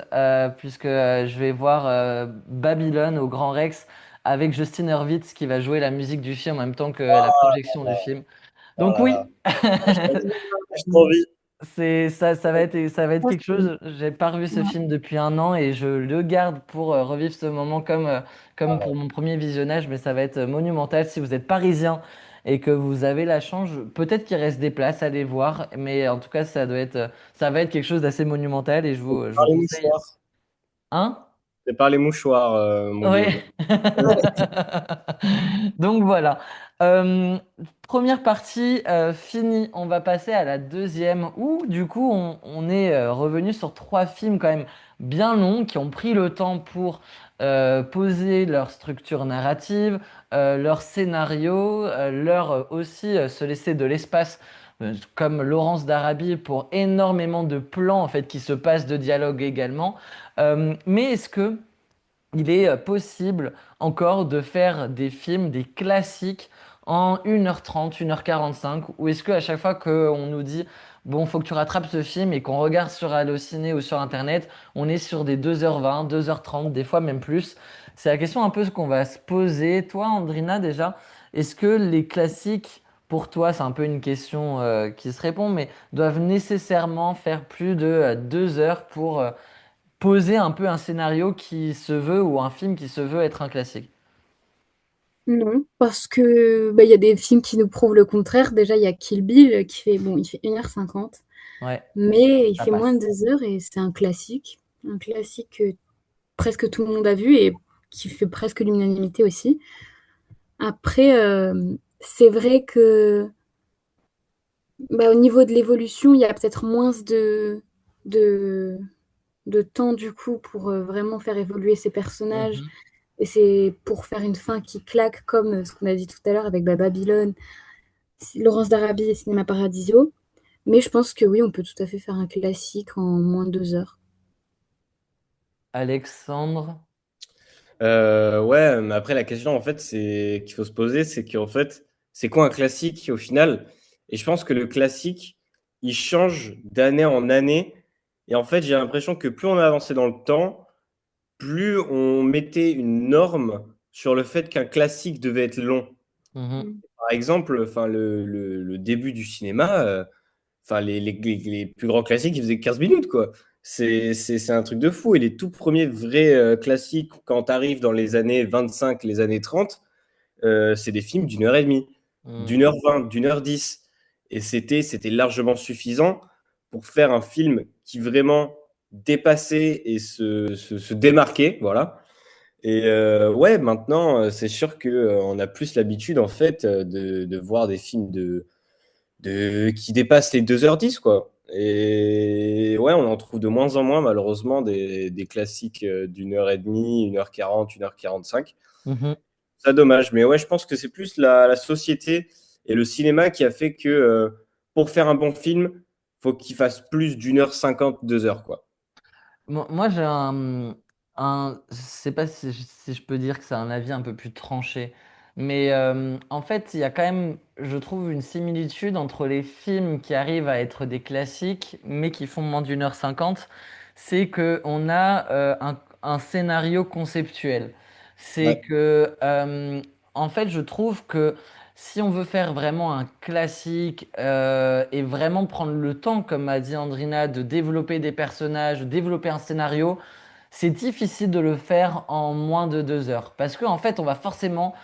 puisque je vais voir Babylone au Grand Rex avec Justin Hurwitz qui va jouer la musique du film en même temps que la projection du film. Donc oh là là, oui, j'ai trop envie. ça va être Moi, quelque chose. J'ai pas revu ce film depuis un an et je le garde pour revivre ce moment comme pour mon premier visionnage, mais ça va être monumental. Si vous êtes parisien et que vous avez la chance, peut-être qu'il reste des places à aller voir, mais en tout cas, ça va être quelque chose d'assez monumental et je vous Par les conseille. mouchoirs. Hein? C'est par les mouchoirs, mon Ouais. Diego. Donc voilà. Euh, Première partie finie. On va passer à la deuxième où du coup on est revenu sur trois films quand même bien longs qui ont pris le temps pour poser leur structure narrative, leur scénario, aussi se laisser de l'espace. Comme Laurence d'Arabie pour énormément de plans en fait qui se passent de dialogue également. Mais est-ce que il est possible encore de faire des films, des classiques en 1h30, 1h45, ou est-ce qu'à chaque fois qu'on nous dit, bon, faut que tu rattrapes ce film et qu'on regarde sur Allociné ou sur Internet, on est sur des 2h20, 2h30, des fois même plus. C'est la question un peu ce qu'on va se poser. Toi, Andrina, déjà, est-ce que les classiques, pour toi, c'est un peu une question qui se répond, mais doivent nécessairement faire plus de 2 heures pour poser un peu un scénario qui se veut ou un film qui se veut être un classique. non, parce que bah, il y a des films qui nous prouvent le contraire. Déjà, il y a Kill Bill qui fait, bon, il fait 1h50, Ouais, mais il ça fait passe. moins de 2 heures et c'est un classique. Un classique que presque tout le monde a vu et qui fait presque l'unanimité aussi. Après, c'est vrai que Bah, au niveau de l'évolution, il y a peut-être moins de, de temps du coup pour vraiment faire évoluer ces personnages. Mhm. Et c'est pour faire une fin qui claque, comme ce qu'on a dit tout à l'heure avec bah, Babylone, Laurence d'Arabie et Cinéma Paradiso. Mais je pense que oui, on peut tout à fait faire un classique en moins de 2 heures. Alexandre. Ouais, mais après la question en fait, c'est qu'il faut se poser, c'est qu'en fait, c'est quoi un classique au final? Et je pense que le classique, il change d'année en année. Et en fait, j'ai l'impression que plus on a avancé dans le temps, plus on mettait une norme sur le fait qu'un classique devait être long. Mhm. Mm. Par exemple, enfin, le début du cinéma, enfin, les plus grands classiques, ils faisaient 15 minutes, quoi. C'est un truc de fou. Et les tout premiers vrais classiques, quand tu arrives dans les années 25, les années 30, c'est des films d'une heure et demie, Mhm. d'1h20, d'1h10. Et c'était largement suffisant pour faire un film qui vraiment dépassait et se démarquait, voilà. Et ouais, maintenant, c'est sûr que on a plus l'habitude, en fait, de voir des films qui dépassent les 2h10, quoi. Et ouais, on en trouve de moins en moins, malheureusement, des classiques d'1h30, 1h40, 1h45. Mhm. C'est dommage, mais ouais, je pense que c'est plus la société et le cinéma qui a fait que pour faire un bon film, faut qu'il fasse plus d'1h50, 2 heures, quoi. Moi, j'ai je sais pas si je peux dire que c'est un avis un peu plus tranché, mais en fait, il y a quand même, je trouve, une similitude entre les films qui arrivent à être des classiques, mais qui font moins d'1h50. C'est que on a un scénario conceptuel. C'est Ouais. que, en fait, je trouve que si on veut faire vraiment un classique et vraiment prendre le temps, comme a dit Andrina, de développer des personnages, de développer un scénario, c'est difficile de le faire en moins de 2 heures. Parce qu'en fait, on va forcément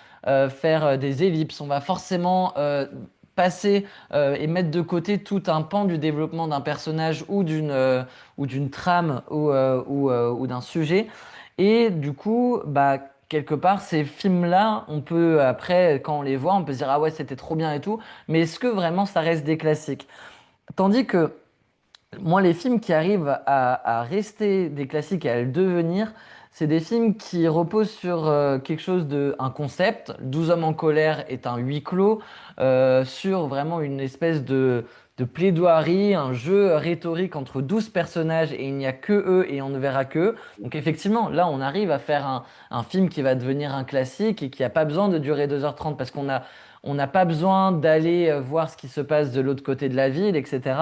faire des ellipses, on va forcément passer et mettre de côté tout un pan du développement d'un personnage ou d'une trame ou d'un sujet. Et du coup, bah, quelque part, ces films-là, on peut, après, quand on les voit, on peut se dire, ah ouais, c'était trop bien et tout, mais est-ce que vraiment ça reste des classiques? Tandis que moi, les films qui arrivent à rester des classiques et à le devenir, c'est des films qui reposent sur quelque chose un concept. 12 hommes en colère est un huis clos, sur vraiment une espèce de plaidoirie, un jeu rhétorique entre 12 personnages et il n'y a que eux et on ne verra qu'eux. Donc effectivement, là, on arrive à faire un film qui va devenir un classique et qui n'a pas besoin de durer 2h30 parce on n'a pas besoin d'aller voir ce qui se passe de l'autre côté de la ville, etc.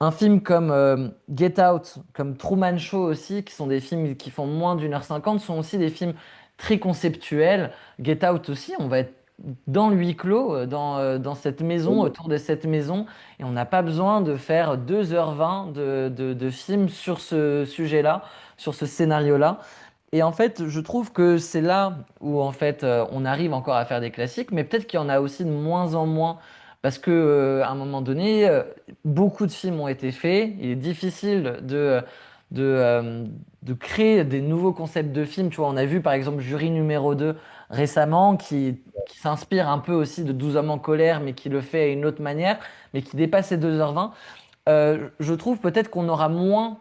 Un film comme Get Out, comme Truman Show aussi, qui sont des films qui font moins d'1h50, sont aussi des films très conceptuels. Get Out aussi, on va être dans le huis clos, dans cette maison, autour de cette maison, et on n'a pas besoin de faire 2h20 de film sur ce sujet-là, sur ce scénario-là. Et en fait, je trouve que c'est là où en fait on arrive encore à faire des classiques, mais peut-être qu'il y en a aussi de moins en moins parce que à un moment donné, beaucoup de films ont été faits. Il est difficile de, euh, de créer des nouveaux concepts de films. Tu vois, on a vu par exemple Jury numéro 2 récemment qui s'inspire un peu aussi de 12 hommes en colère, mais qui le fait à une autre manière, mais qui dépasse les 2h20. Je trouve peut-être qu'on aura moins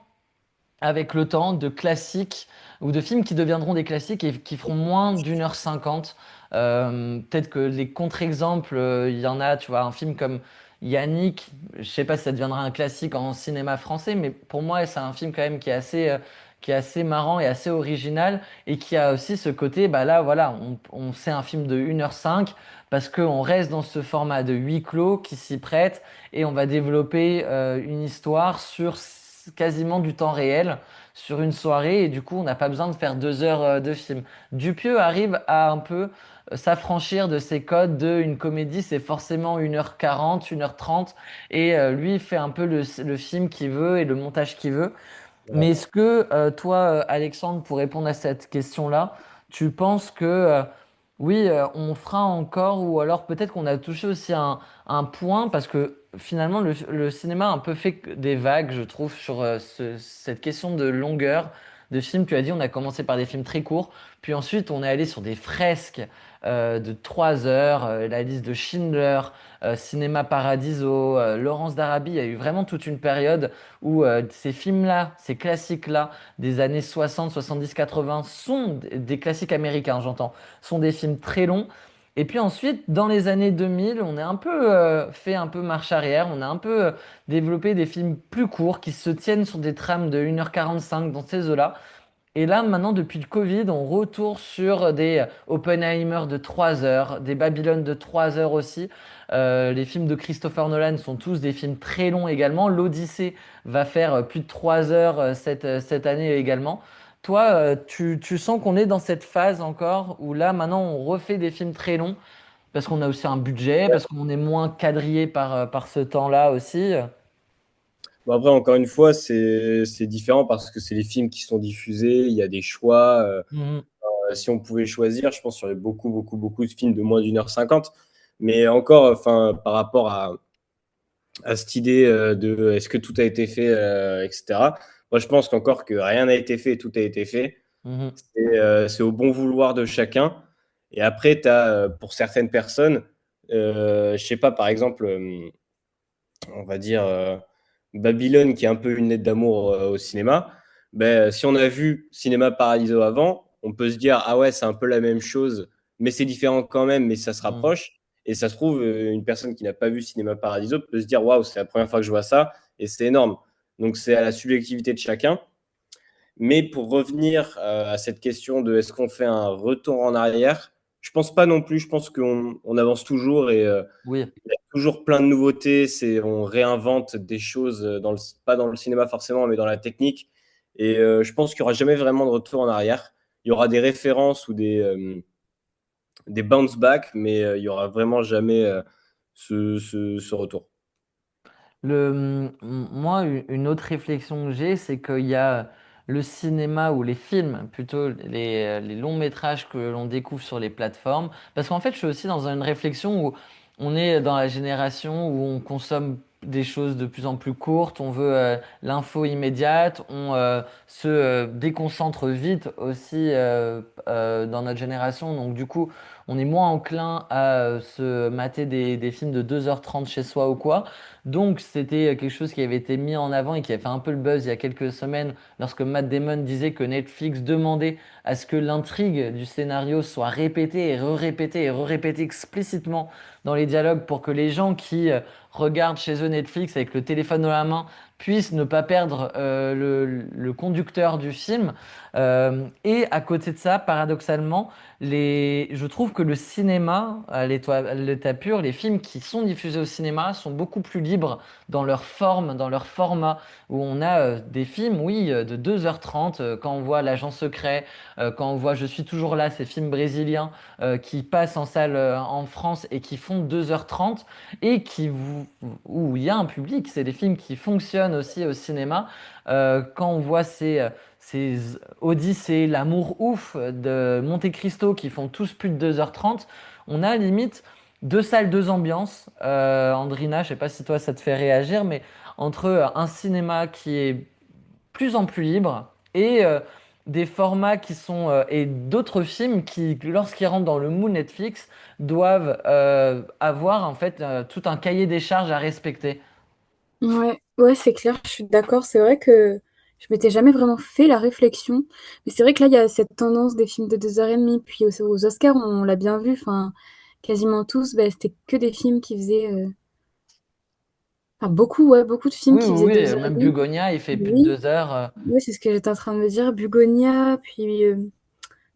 avec le temps de classiques ou de films qui deviendront des classiques et qui feront moins d'1h50. Peut-être que les contre-exemples, il y en a, tu vois, un film comme Yannick, je sais pas si ça deviendra un classique en cinéma français, mais pour moi, c'est un film quand même qui est assez marrant et assez original et qui a aussi ce côté, bah là, voilà, on sait un film de 1h05 parce qu'on reste dans ce format de huis clos qui s'y prête et on va développer une histoire sur quasiment du temps réel sur une soirée et du coup on n'a pas besoin de faire 2 heures de film. Dupieux arrive à un peu s'affranchir de ces codes de une comédie c'est forcément 1h40, 1h30 et lui il fait un peu le film qu'il veut et le montage qu'il veut. Mais est-ce que toi, Alexandre, pour répondre à cette question-là, tu penses que oui, on fera encore, ou alors peut-être qu'on a touché aussi un point, parce que finalement, le cinéma a un peu fait des vagues, je trouve, sur cette question de longueur, de films. Tu as dit, on a commencé par des films très courts, puis ensuite on est allé sur des fresques de 3 heures, la liste de Schindler, Cinéma Paradiso, Laurence d'Arabie. Il y a eu vraiment toute une période où ces films-là, ces classiques-là, des années 60, 70, 80, sont des classiques américains, j'entends, sont des films très longs. Et puis ensuite, dans les années 2000, on a un peu fait un peu marche arrière, on a un peu développé des films plus courts qui se tiennent sur des trames de 1h45 dans ces eaux-là. Et là, maintenant, depuis le Covid, on retourne sur des Oppenheimer de 3 heures, des Babylone de 3 heures aussi. Les films de Christopher Nolan sont tous des films très longs également. L'Odyssée va faire plus de 3 heures cette année également. Toi, tu sens qu'on est dans cette phase encore où là, maintenant, on refait des films très longs parce qu'on a aussi un budget, parce qu'on est moins quadrillé par ce temps-là aussi. Bon, après, encore une fois, c'est différent parce que c'est les films qui sont diffusés, il y a des choix. Mhm. Si on pouvait choisir, je pense qu'il y aurait beaucoup, beaucoup, beaucoup de films de moins d'1h50. Mais encore, enfin, par rapport à cette idée de est-ce que tout a été fait, etc. Moi, je pense qu'encore que rien n'a été fait et tout a été fait. Mhm. C'est au bon vouloir de chacun. Et après, tu as, pour certaines personnes, je sais pas, par exemple, on va dire Babylone, qui est un peu une lettre d'amour au cinéma. Ben, si on a vu Cinéma Paradiso avant, on peut se dire, ah ouais, c'est un peu la même chose, mais c'est différent quand même, mais ça se Mhm. rapproche. Et ça se trouve, une personne qui n'a pas vu Cinéma Paradiso peut se dire, waouh, c'est la première fois que je vois ça, et c'est énorme. Donc c'est à la subjectivité de chacun. Mais pour revenir à cette question de est-ce qu'on fait un retour en arrière, je pense pas non plus. Je pense qu'on avance toujours et Oui. il y a toujours plein de nouveautés. On réinvente des choses pas dans le cinéma forcément, mais dans la technique. Et je pense qu'il n'y aura jamais vraiment de retour en arrière. Il y aura des références ou des bounce back, mais il y aura vraiment jamais ce retour. Moi, une autre réflexion que j'ai, c'est qu'il y a le cinéma ou les films, plutôt les longs métrages que l'on découvre sur les plateformes. Parce qu'en fait, je suis aussi dans une réflexion où on est dans la génération où on consomme des choses de plus en plus courtes, on veut l'info immédiate, on se déconcentre vite aussi dans notre génération. Donc du coup, on est moins enclin à se mater des films de 2h30 chez soi ou quoi. Donc, c'était quelque chose qui avait été mis en avant et qui a fait un peu le buzz il y a quelques semaines lorsque Matt Damon disait que Netflix demandait à ce que l'intrigue du scénario soit répétée et re-répétée et re-répétée explicitement dans les dialogues pour que les gens qui regardent chez eux Netflix avec le téléphone dans la main puissent ne pas perdre le conducteur du film. Et à côté de ça, paradoxalement, je trouve que le cinéma, à l'état pur, les films qui sont diffusés au cinéma sont beaucoup plus libres dans leur forme, dans leur format, où on a des films, oui, de 2h30, quand on voit L'Agent secret, quand on voit Je suis toujours là, ces films brésiliens qui passent en salle en France et qui font 2h30 et où il y a un public, c'est des films qui fonctionnent aussi au cinéma. Quand on voit ces Odyssée, L'amour ouf de Monte Cristo qui font tous plus de 2h30, on a limite deux salles, deux ambiances. Andrina, je sais pas si toi ça te fait réagir, mais entre un cinéma qui est plus en plus libre et des formats qui sont et d'autres films qui, lorsqu'ils rentrent dans le moule Netflix, doivent avoir en fait tout un cahier des charges à respecter. Ouais, ouais, c'est clair, je suis d'accord. C'est vrai que je m'étais jamais vraiment fait la réflexion. Mais c'est vrai que là, il y a cette tendance des films de 2h30. Puis aux Oscars, on l'a bien vu. Enfin, quasiment tous, bah, c'était que des films qui faisaient. Enfin, beaucoup, ouais, beaucoup de films Oui, qui oui, faisaient oui, deux heures même 30 Bugonia, il fait plus de Oui, 2 heures. ouais, c'est ce que j'étais en train de me dire. Bugonia, puis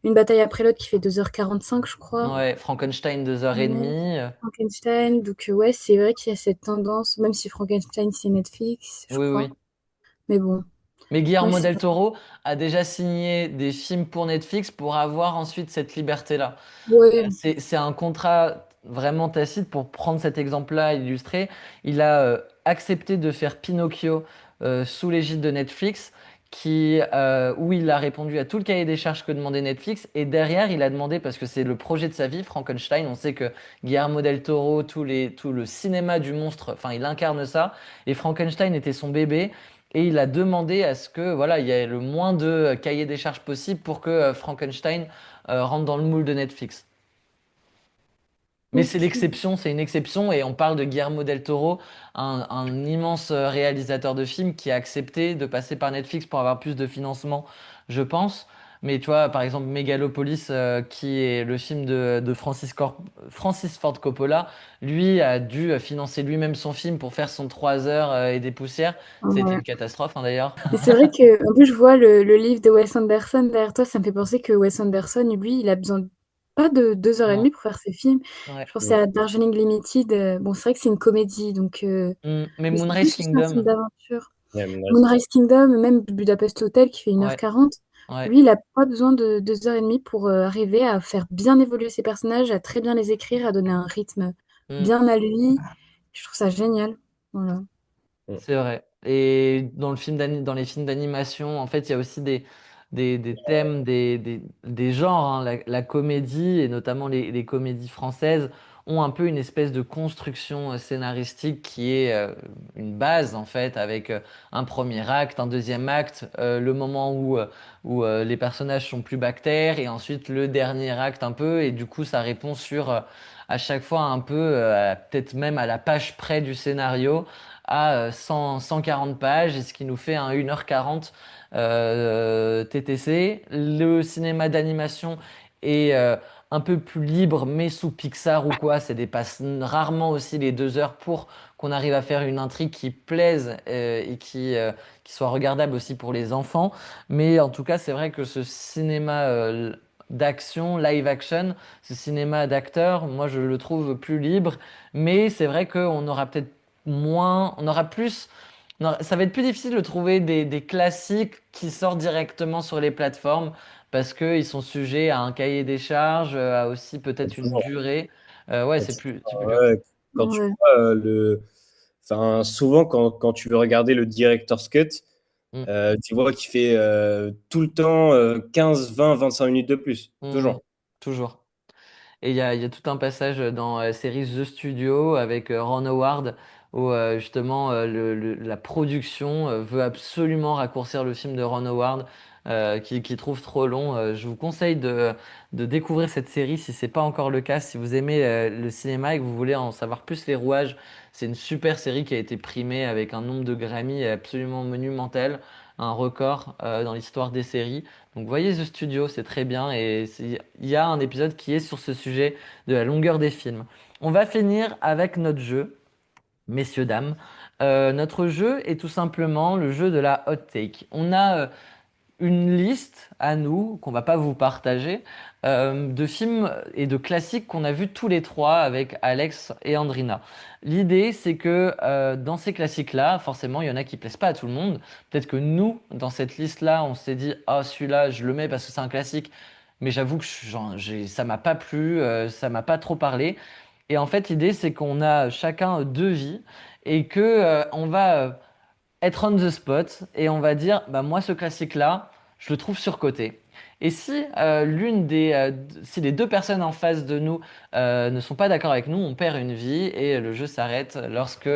Une bataille après l'autre qui fait 2h45, je crois. Ouais, Frankenstein, deux heures et Ouais, demie. Frankenstein. Donc, ouais, c'est vrai qu'il y a cette tendance, même si Frankenstein, c'est Netflix, je Oui, crois. oui. Mais bon, Mais ouais, Guillermo c'est del Toro a déjà signé des films pour Netflix pour avoir ensuite cette liberté-là. ouais, C'est un contrat vraiment tacite pour prendre cet exemple-là illustré. Il a accepté de faire Pinocchio sous l'égide de Netflix, où il a répondu à tout le cahier des charges que demandait Netflix. Et derrière, il a demandé, parce que c'est le projet de sa vie, Frankenstein. On sait que Guillermo del Toro, tout le cinéma du monstre, enfin, il incarne ça. Et Frankenstein était son bébé. et il a demandé à ce que voilà, il y ait le moins de cahiers des charges possible pour que Frankenstein rentre dans le moule de Netflix. Mais c'est Ok. l'exception, c'est une exception, et on parle de Guillermo del Toro, un immense réalisateur de films qui a accepté de passer par Netflix pour avoir plus de financement, je pense. Mais tu vois, par exemple, Megalopolis, qui est le film de Francis Ford Coppola, lui a dû financer lui-même son film pour faire son 3 heures et des poussières. C'était Ouais. une catastrophe, hein, d'ailleurs. Mais c'est vrai que, en plus, je vois le livre de Wes Anderson derrière toi, ça me fait penser que Wes Anderson, lui, il a besoin pas de 2 heures et demie Non. pour faire ses films. Ouais. Je pensais à Darjeeling Limited. Bon, c'est vrai que c'est une comédie, donc, Mais mais c'est Moonrise plus aussi un film Kingdom. d'aventure. Ouais, Moonrise. Moonrise Kingdom, même Budapest Hotel qui fait une heure Ouais. quarante. Ouais. Lui, il a pas besoin de 2 heures et demie pour arriver à faire bien évoluer ses personnages, à très bien les écrire, à donner un rythme Mm. bien à lui. Je trouve ça génial. Voilà. C'est vrai. Et dans les films d'animation, en fait, il y a aussi des thèmes, des genres, hein. La comédie, et notamment les comédies françaises, ont un peu une espèce de construction scénaristique qui est une base, en fait, avec un premier acte, un deuxième acte, le moment où les personnages sont plus bactères, et ensuite le dernier acte un peu, et du coup, ça répond sur, à chaque fois, un peu, peut-être même à la page près du scénario à 140 pages, et ce qui nous fait un 1h40 TTC. Le cinéma d'animation est un peu plus libre, mais sous Pixar ou quoi, ça dépasse rarement aussi les 2 heures pour qu'on arrive à faire une intrigue qui plaise et qui soit regardable aussi pour les enfants. Mais en tout cas, c'est vrai que ce cinéma d'action, live action, ce cinéma d'acteurs, moi je le trouve plus libre, mais c'est vrai qu'on aura peut-être moins, on aura plus, ça va être plus difficile de trouver des classiques qui sortent directement sur les plateformes parce qu'ils sont sujets à un cahier des charges, à aussi peut-être une Toujours. durée. Ouais, Et tu- c'est plus dur. ouais, quand tu Ouais. vois enfin, souvent quand tu veux regarder le director's cut, Mm. tu vois qu'il fait tout le temps 15, 20, 25 minutes de plus. Mm. Toujours. Toujours. Et il y a tout un passage dans la série The Studio avec Ron Howard où justement la production veut absolument raccourcir le film de Ron Howard qui trouve trop long. Je vous conseille de découvrir cette série si c'est pas encore le cas. Si vous aimez le cinéma et que vous voulez en savoir plus les rouages, c'est une super série qui a été primée avec un nombre de Grammy absolument monumental, un record dans l'histoire des séries. Donc voyez The Studio, c'est très bien, et il y a un épisode qui est sur ce sujet de la longueur des films. On va finir avec notre jeu, messieurs, dames. Notre jeu est tout simplement le jeu de la hot take. On a une liste à nous, qu'on va pas vous partager, de films et de classiques qu'on a vus tous les trois avec Alex et Andrina. L'idée, c'est que dans ces classiques-là, forcément, il y en a qui plaisent pas à tout le monde. Peut-être que nous, dans cette liste-là, on s'est dit, ah, celui-là, je le mets parce que c'est un classique, mais j'avoue que ça m'a pas plu, ça m'a pas trop parlé. Et en fait, l'idée, c'est qu'on a chacun deux vies et que on va être on the spot et on va dire bah moi ce classique là je le trouve surcoté. Et si si les deux personnes en face de nous ne sont pas d'accord avec nous, on perd une vie et le jeu s'arrête lorsque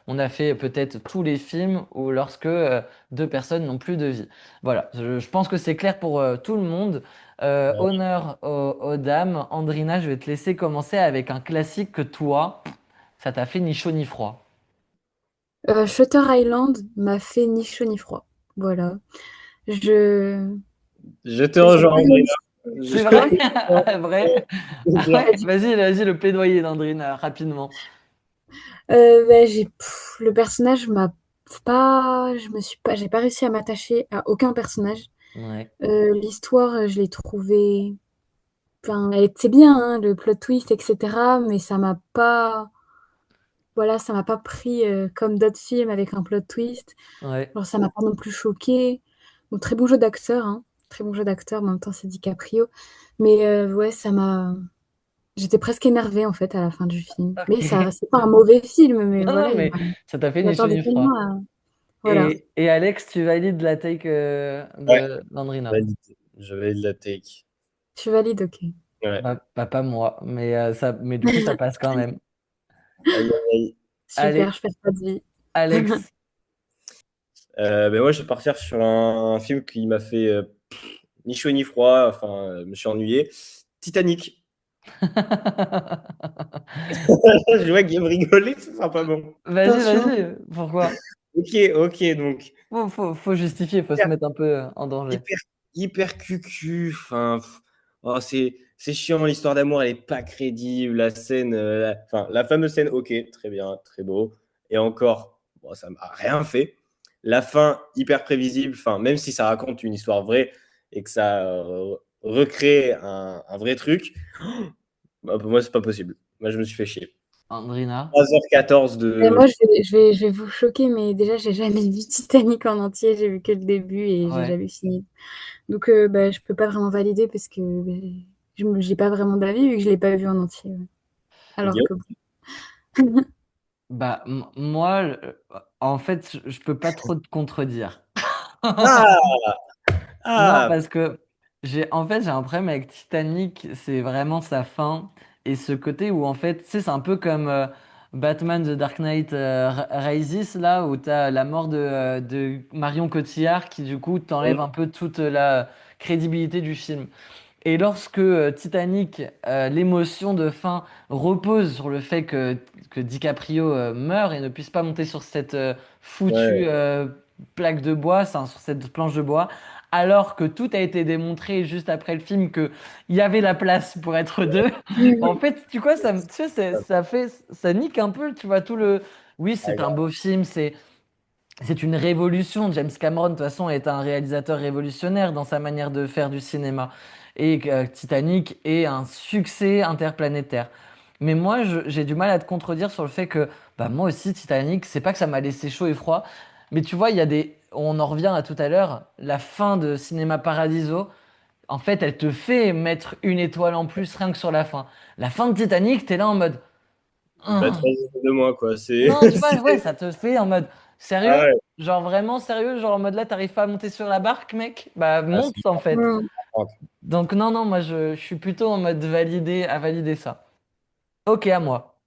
on a fait peut-être tous les films ou lorsque deux personnes n'ont plus de vie. Voilà, je pense que c'est clair pour tout le monde. Honneur aux dames. Andrina, je vais te laisser commencer avec un classique que toi, ça t'a fait ni chaud ni froid. Shutter Island m'a fait ni chaud ni froid. Voilà. Je Je te j'ai rejoins, pas André. aimé. C'est Ouais. vrai? Vrai? Ah ouais, vas-y, vas-y, le plaidoyer d'Andrine, rapidement. Bah, le personnage m'a pas, j'ai pas réussi à m'attacher à aucun personnage. Ouais, L'histoire, je l'ai trouvée, enfin, c'est bien, hein, le plot twist, etc. Mais ça m'a pas, voilà, ça m'a pas pris comme d'autres films avec un plot twist. ouais. Alors, ça m'a pas non plus choqué. Bon, très bon jeu d'acteur, hein. Très bon jeu d'acteur, mais en même temps, c'est DiCaprio. Mais ouais, j'étais presque énervée en fait à la fin du film. Mais ça, Ok. c'est pas un mauvais film, mais Non, non, voilà, mais ça t'a fait je ni chaud m'attendais ni froid. tellement à. Voilà, Et Alex, tu valides la take Ouais, d'Andrina? valide. Je valide la take. je valide, ok. Ouais. Pas moi, mais du coup, ça passe quand même. Aïe, aïe, aïe. Super, Allez, je perds pas de vie. Alex. Ben moi, je vais partir sur un film qui m'a fait ni chaud ni froid. Enfin, je me suis ennuyé. Titanic. Je vois Guillaume rigoler, ce sera pas bon. Vas-y, Attention. vas-y, pourquoi? Ok, ok, donc Faut justifier, faut se mettre un peu en danger. hyper, hyper cucu. Enfin, oh, c'est chiant. L'histoire d'amour, elle est pas crédible. La scène, enfin, la fameuse scène, ok, très bien, très beau. Et encore, bon, ça m'a rien fait. La fin, hyper prévisible. Enfin, même si ça raconte une histoire vraie et que ça recrée un vrai truc, bah, pour moi, c'est pas possible. Moi, je me suis fait chier. Andrina? 3h14 Et de. moi, je vais vous choquer, mais déjà, j'ai jamais vu Titanic en entier. J'ai vu que le début et j'ai Ouais. jamais fini. Donc, bah, je peux pas vraiment valider parce que bah, j'ai pas vraiment d'avis vu que je l'ai pas vu en entier. Ouais. Alors Guillaume. que Bah, moi, en fait, je peux pas trop te contredire. Ah! Non, Ah! parce que en fait, j'ai un problème avec Titanic, c'est vraiment sa fin et ce côté où, en fait, tu sais, c'est un peu comme Batman The Dark Knight Rises, là, où t'as la mort de Marion Cotillard qui, du coup, t'enlève un peu toute la crédibilité du film. Et lorsque Titanic, l'émotion de fin repose sur le fait que DiCaprio meurt et ne puisse pas monter sur cette foutue Ouais. plaque de bois, sur cette planche de bois, alors que tout a été démontré juste après le film qu'il y avait la place pour être deux. En fait, tu vois, tu sais, ça nique un peu, tu vois, tout le. Oui, c'est un beau film, c'est une révolution. James Cameron, de toute façon, est un réalisateur révolutionnaire dans sa manière de faire du cinéma. Et Titanic est un succès interplanétaire. Mais moi, j'ai du mal à te contredire sur le fait que, bah, moi aussi, Titanic, c'est pas que ça m'a laissé chaud et froid. Mais tu vois, il y a des. On en revient à tout à l'heure, la fin de Cinéma Paradiso, en fait, elle te fait mettre une étoile en plus rien que sur la fin. La fin de Titanic, t'es là en mode. Bah, Ah. 3 de moi, quoi. C'est. Non, tu vois, ouais, ça te fait en mode Ah sérieux? ouais. Genre vraiment sérieux? Genre en mode là, t'arrives pas à monter sur la barque, mec? Bah, Ah, monte c'est en fait. Hmm. Donc, non, non, moi je suis plutôt en mode à valider ça. Ok, à moi.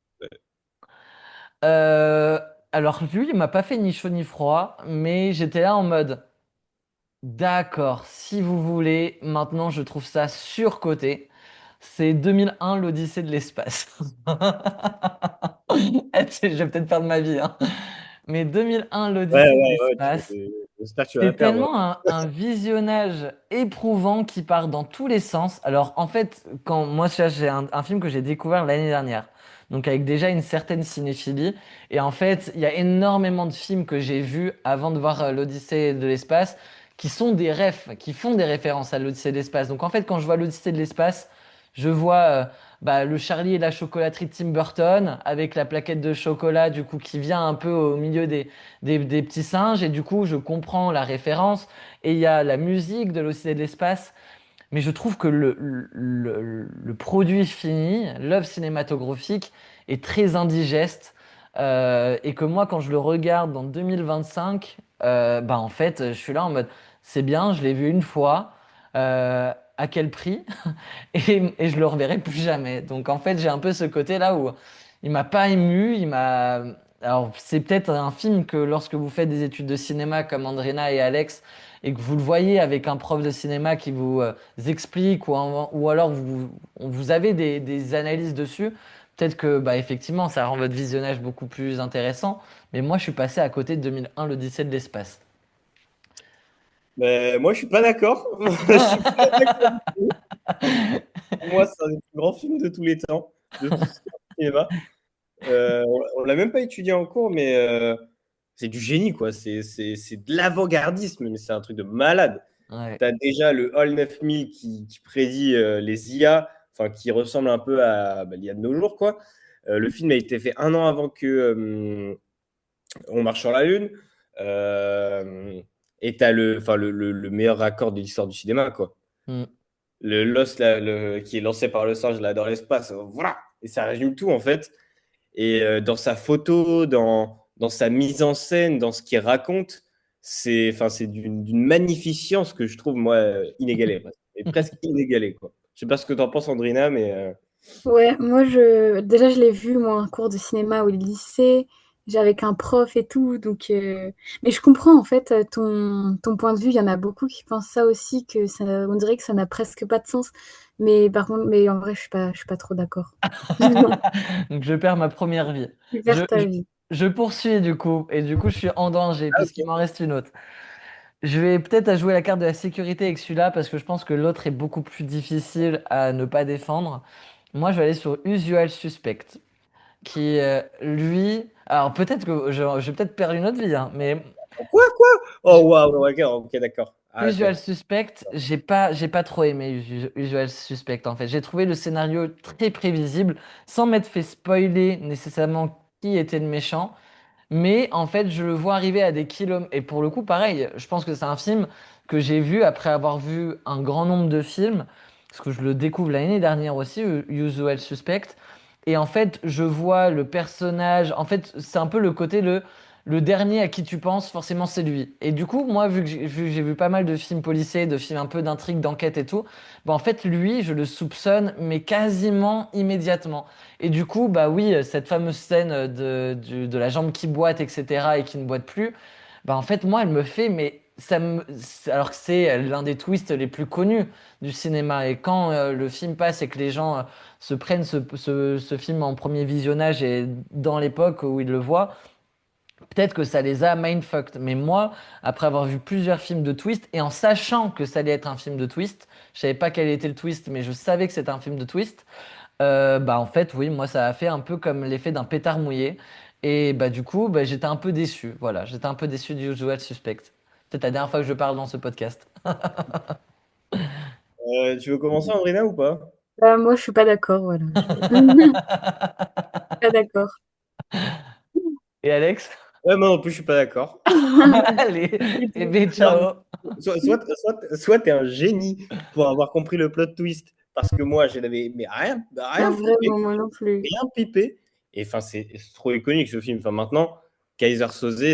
Euh, alors, lui, il m'a pas fait ni chaud ni froid, mais j'étais là en mode d'accord, si vous voulez, maintenant je trouve ça surcoté. C'est 2001, l'Odyssée de l'espace. Je vais peut-être perdre ma vie, hein. Mais 2001, Ouais, l'Odyssée de ouais, ouais. l'espace. J'espère que tu vas la C'est perdre. tellement un visionnage éprouvant qui part dans tous les sens. Alors, en fait, quand moi, j'ai un film que j'ai découvert l'année dernière, donc avec déjà une certaine cinéphilie. Et en fait, il y a énormément de films que j'ai vus avant de voir l'Odyssée de l'espace qui sont des refs, qui font des références à l'Odyssée de l'espace. Donc, en fait, quand je vois l'Odyssée de l'espace, je vois bah, le Charlie et la chocolaterie de Tim Burton avec la plaquette de chocolat du coup qui vient un peu au milieu des petits singes et du coup je comprends la référence et il y a la musique de l'Odyssée de l'espace mais je trouve que le produit fini, l'œuvre cinématographique est très indigeste et que moi quand je le regarde en 2025 bah en fait je suis là en mode c'est bien, je l'ai vu une fois à quel prix? Et je le reverrai plus jamais. Donc en fait, j'ai un peu ce côté-là où il m'a pas ému, il m'a. Alors c'est peut-être un film que lorsque vous faites des études de cinéma comme Andrina et Alex et que vous le voyez avec un prof de cinéma qui vous explique ou alors vous avez des analyses dessus, peut-être que bah effectivement ça rend votre visionnage beaucoup plus intéressant. Mais moi, je suis passé à côté de 2001, l'Odyssée de l'espace. Mais moi, je suis pas d'accord. Je suis pas d'accord du tout. Pour moi, c'est un des plus grands films de tous les temps, de tout ce cinéma. On l'a même pas étudié en cours, mais c'est du génie, quoi. C'est de l'avant-gardisme, mais c'est un truc de malade. Ouais. Tu as déjà le Hall 9000 qui prédit les IA, enfin, qui ressemble un peu à bah, l'IA de nos jours, quoi. Le film a été fait un an avant que On marche sur la Lune. Et tu as enfin, le meilleur raccord de l'histoire du cinéma, quoi. Mm. Le Lost, là, qui est lancé par le singe là, dans l'espace. Voilà. Et ça résume tout, en fait. Et dans sa photo, dans sa mise en scène, dans ce qu'il raconte, enfin, c'est d'une magnificence que je trouve, moi, inégalée. Et presque inégalée, quoi. Je sais pas ce que tu en penses, Andrina, mais ouais, moi déjà je l'ai vu moi en cours de cinéma au lycée avec un prof et tout. Donc, mais je comprends en fait ton point de vue. Il y en a beaucoup qui pensent ça aussi, que ça, on dirait que ça n'a presque pas de sens. Mais par contre, mais en vrai, je suis pas trop d'accord. Donc je perds ma première vie. Tu Je, perds ta je, vie. je poursuis du coup, et du coup je suis en danger puisqu'il m'en reste une autre. Je vais peut-être à jouer la carte de la sécurité avec celui-là parce que je pense que l'autre est beaucoup plus difficile à ne pas défendre. Moi je vais aller sur Usual Suspect, qui lui... Alors peut-être que je vais peut-être perdre une autre vie, hein, mais Quoi, quoi? Oh, waouh, ok, d'accord. Ah, Usual Suspect, j'ai pas trop aimé Usual Suspect en fait. J'ai trouvé le scénario très prévisible, sans m'être fait spoiler nécessairement qui était le méchant. Mais en fait, je le vois arriver à des kilomètres. Et pour le coup, pareil, je pense que c'est un film que j'ai vu après avoir vu un grand nombre de films, parce que je le découvre l'année dernière aussi, Usual Suspect. Et en fait, je vois le personnage. En fait, c'est un peu le côté le dernier à qui tu penses, forcément, c'est lui. Et du coup, moi, vu que j'ai vu pas mal de films policiers, de films un peu d'intrigue, d'enquête et tout, bah en fait, lui, je le soupçonne, mais quasiment immédiatement. Et du coup, bah oui, cette fameuse scène de la jambe qui boite, etc., et qui ne boite plus, bah en fait, moi, elle me fait, mais alors que c'est l'un des twists les plus connus du cinéma. Et quand le film passe et que les gens se prennent ce film en premier visionnage et dans l'époque où ils le voient, peut-être que ça les a mindfucked. Mais moi, après avoir vu plusieurs films de twist et en sachant que ça allait être un film de twist, je savais pas quel était le twist, mais je savais que c'était un film de twist. Bah en fait oui moi ça a fait un peu comme l'effet d'un pétard mouillé et bah du coup bah, j'étais un peu déçu, voilà, j'étais un peu déçu du Usual Suspect. Peut-être la dernière fois que je parle dans ce podcast. Tu veux commencer, Andrina, ou pas? Moi, je suis pas d'accord, voilà. Pas d'accord. Et Alex? Ouais, moi non plus, je suis pas d'accord. Allez, Du et tout. bien Non, ciao. soit tu es un génie pour avoir compris le plot twist, parce que moi, je n'avais mais rien pipé, Vraiment, moi non plus. rien pipé. Et enfin, c'est trop iconique ce film. Enfin, maintenant, Kaiser Soze,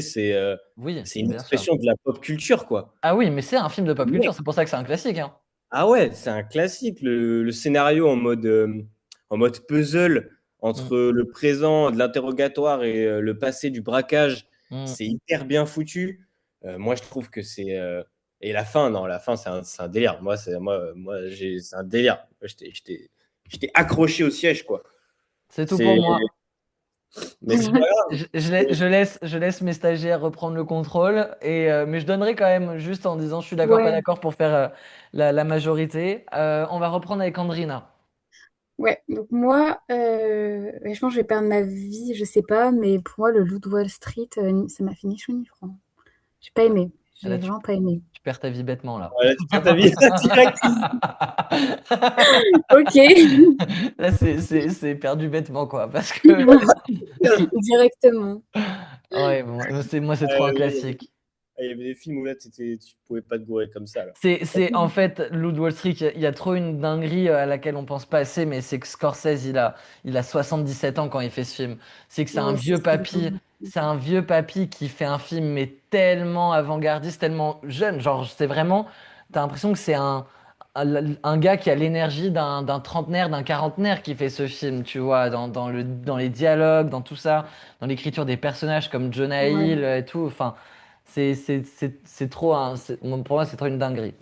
Oui, c'est une bien sûr. expression de la pop culture, quoi. Ah oui, mais c'est un film de pop culture, Mec. c'est pour ça que c'est un classique, hein. Ah ouais, c'est un classique. Le scénario en mode puzzle Mm, entre le présent de l'interrogatoire et le passé du braquage, mm. c'est hyper bien foutu. Moi, je trouve que c'est. Et la fin, non, la fin, c'est un délire. C'est un délire. J'étais accroché au siège, quoi. C'est tout pour C'est, moi. mais c'est pas grave. Je laisse mes stagiaires reprendre le contrôle, mais je donnerai quand même, juste en disant je suis d'accord, pas Ouais, d'accord pour faire la majorité. On va reprendre avec Andrina. ouais. Donc moi, je pense que je vais perdre ma vie, je sais pas, mais pour moi, le Loup de Wall Street, ça m'a fait ni chaud ni froid. J'ai pas aimé. Ah, là, J'ai vraiment pas aimé. tu perds ta vie bêtement, là. Voilà, tu perds ta vie direct. Ok, Là, c'est perdu bêtement, quoi. Parce que, directement. ouais, moi, c'est trop un Oui. classique. Il y avait des films où là, tu pouvais pas te gourer comme ça, là. En fait, Loup de Wall Street, il y a trop une dinguerie à laquelle on pense pas assez, mais c'est que Scorsese, il a 77 ans quand il fait ce film. C'est que Ouais, c'est un vieux papy qui fait un film, mais tellement avant-gardiste, tellement jeune. Genre, c'est vraiment, t'as l'impression que c'est un gars qui a l'énergie d'un trentenaire, d'un quarantenaire qui fait ce film, tu vois, dans les dialogues, dans tout ça, dans l'écriture des personnages comme Jonah ouais. Hill et tout. Enfin, c'est trop, pour moi, c'est trop une dinguerie.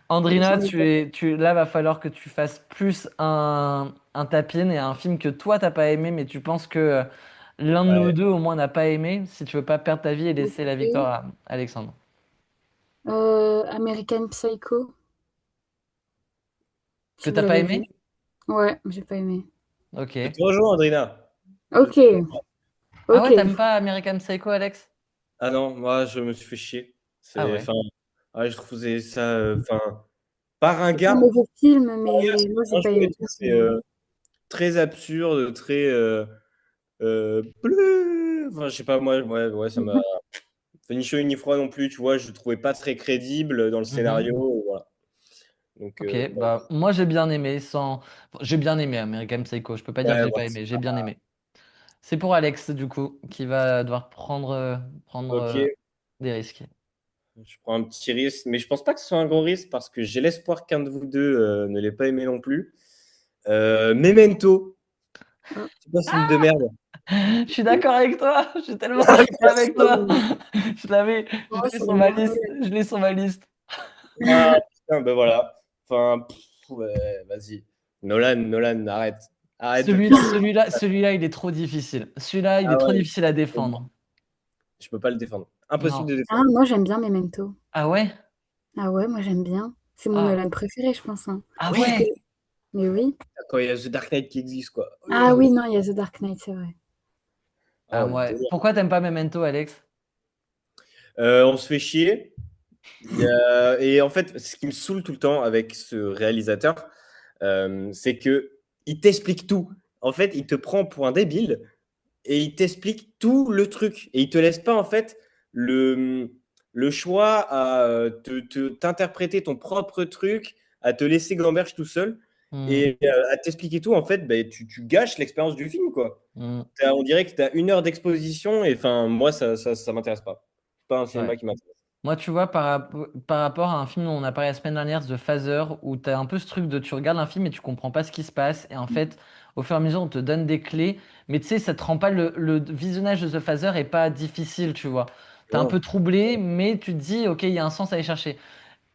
Andrina, J'en ai pas. là, va falloir que tu fasses plus un tapin et un film que toi, t'as pas aimé, mais tu penses que l'un de nous Ouais. deux, au moins, n'a pas aimé, si tu veux pas perdre ta vie et laisser la Ok. victoire à Alexandre. American Psycho, Que si vous t'as pas l'avez aimé? vu. Ouais, j'ai pas aimé. Je Ok. te rejoins, Andrina. Je Ok, te rejoins. Ah ouais, ok. t'aimes pas American Psycho, Alex? Ah non, moi, je me suis fait chier. Ah C'est, ouais. enfin, ouais, je trouvais ça, enfin, pas C'est pas un ringard, mauvais film, pas ringard, mais c'est moi, j'ai pas un pas jeu et aimé tout, c'est personnellement. très absurde, très, enfin, je sais pas, moi, ouais, ça m'a fait ni chaud ni froid non plus, tu vois, je le trouvais pas très crédible dans le Mhm. scénario, voilà. Donc, Ok, bon, bah moi j'ai bien aimé j'ai bien aimé American Psycho, je peux pas dire que ouais, j'ai bon, pas c'est aimé, j'ai pas- bien aimé. C'est pour Alex du coup qui va devoir prendre ok, des risques. je prends un petit risque, mais je pense pas que ce soit un gros risque parce que j'ai l'espoir qu'un de vous deux ne l'ait pas aimé non plus. Memento. C'est pas un film de merde. Je suis d'accord avec toi. Je suis tellement d'accord avec toi. Je Moi, l'ai c'est sur le ma moins liste. Je l'ai sur ma liste. Ah, putain, ben voilà. Enfin, ouais, vas-y. Nolan, arrête. Arrête de. Celui-là, il est trop difficile. Celui-là, il est Ah trop ouais, difficile à défendre. je peux pas le défendre. Impossible Non. de Ah, défendre. moi, j'aime bien Memento. Ah ouais? Ah ouais, moi, j'aime bien. C'est mon Ah, Nolan préféré, je pense, hein. ah Oui, Parce que... ouais? Mais oui. quand il y a The Dark Knight qui existe, quoi. Ah oui, non, il y a The Dark Knight, c'est vrai. Ah Oh, le ouais. délire. Pourquoi t'aimes pas Memento, Alex? On se fait chier. Et en fait, ce qui me saoule tout le temps avec ce réalisateur, c'est que il t'explique tout. En fait, il te prend pour un débile et il t'explique tout le truc. Et il te laisse pas, en fait, le, le choix à t'interpréter ton propre truc, à te laisser gamberge tout seul Hmm, et à t'expliquer tout. En fait, ben, tu gâches l'expérience du film, quoi. hmm, On dirait que tu as 1 heure d'exposition et enfin, moi, ça m'intéresse pas. C'est pas un ouais. cinéma qui m'intéresse. Moi, tu vois, par rapport à un film dont on a parlé la semaine dernière, The Phaser, où tu as un peu ce truc de tu regardes un film et tu comprends pas ce qui se passe. Et en fait, au fur et à mesure, on te donne des clés. Mais tu sais, ça te rend pas le visionnage de The Phaser est pas difficile, tu vois. T'es un Non. peu troublé, mais tu te dis, ok, il y a un sens à aller chercher.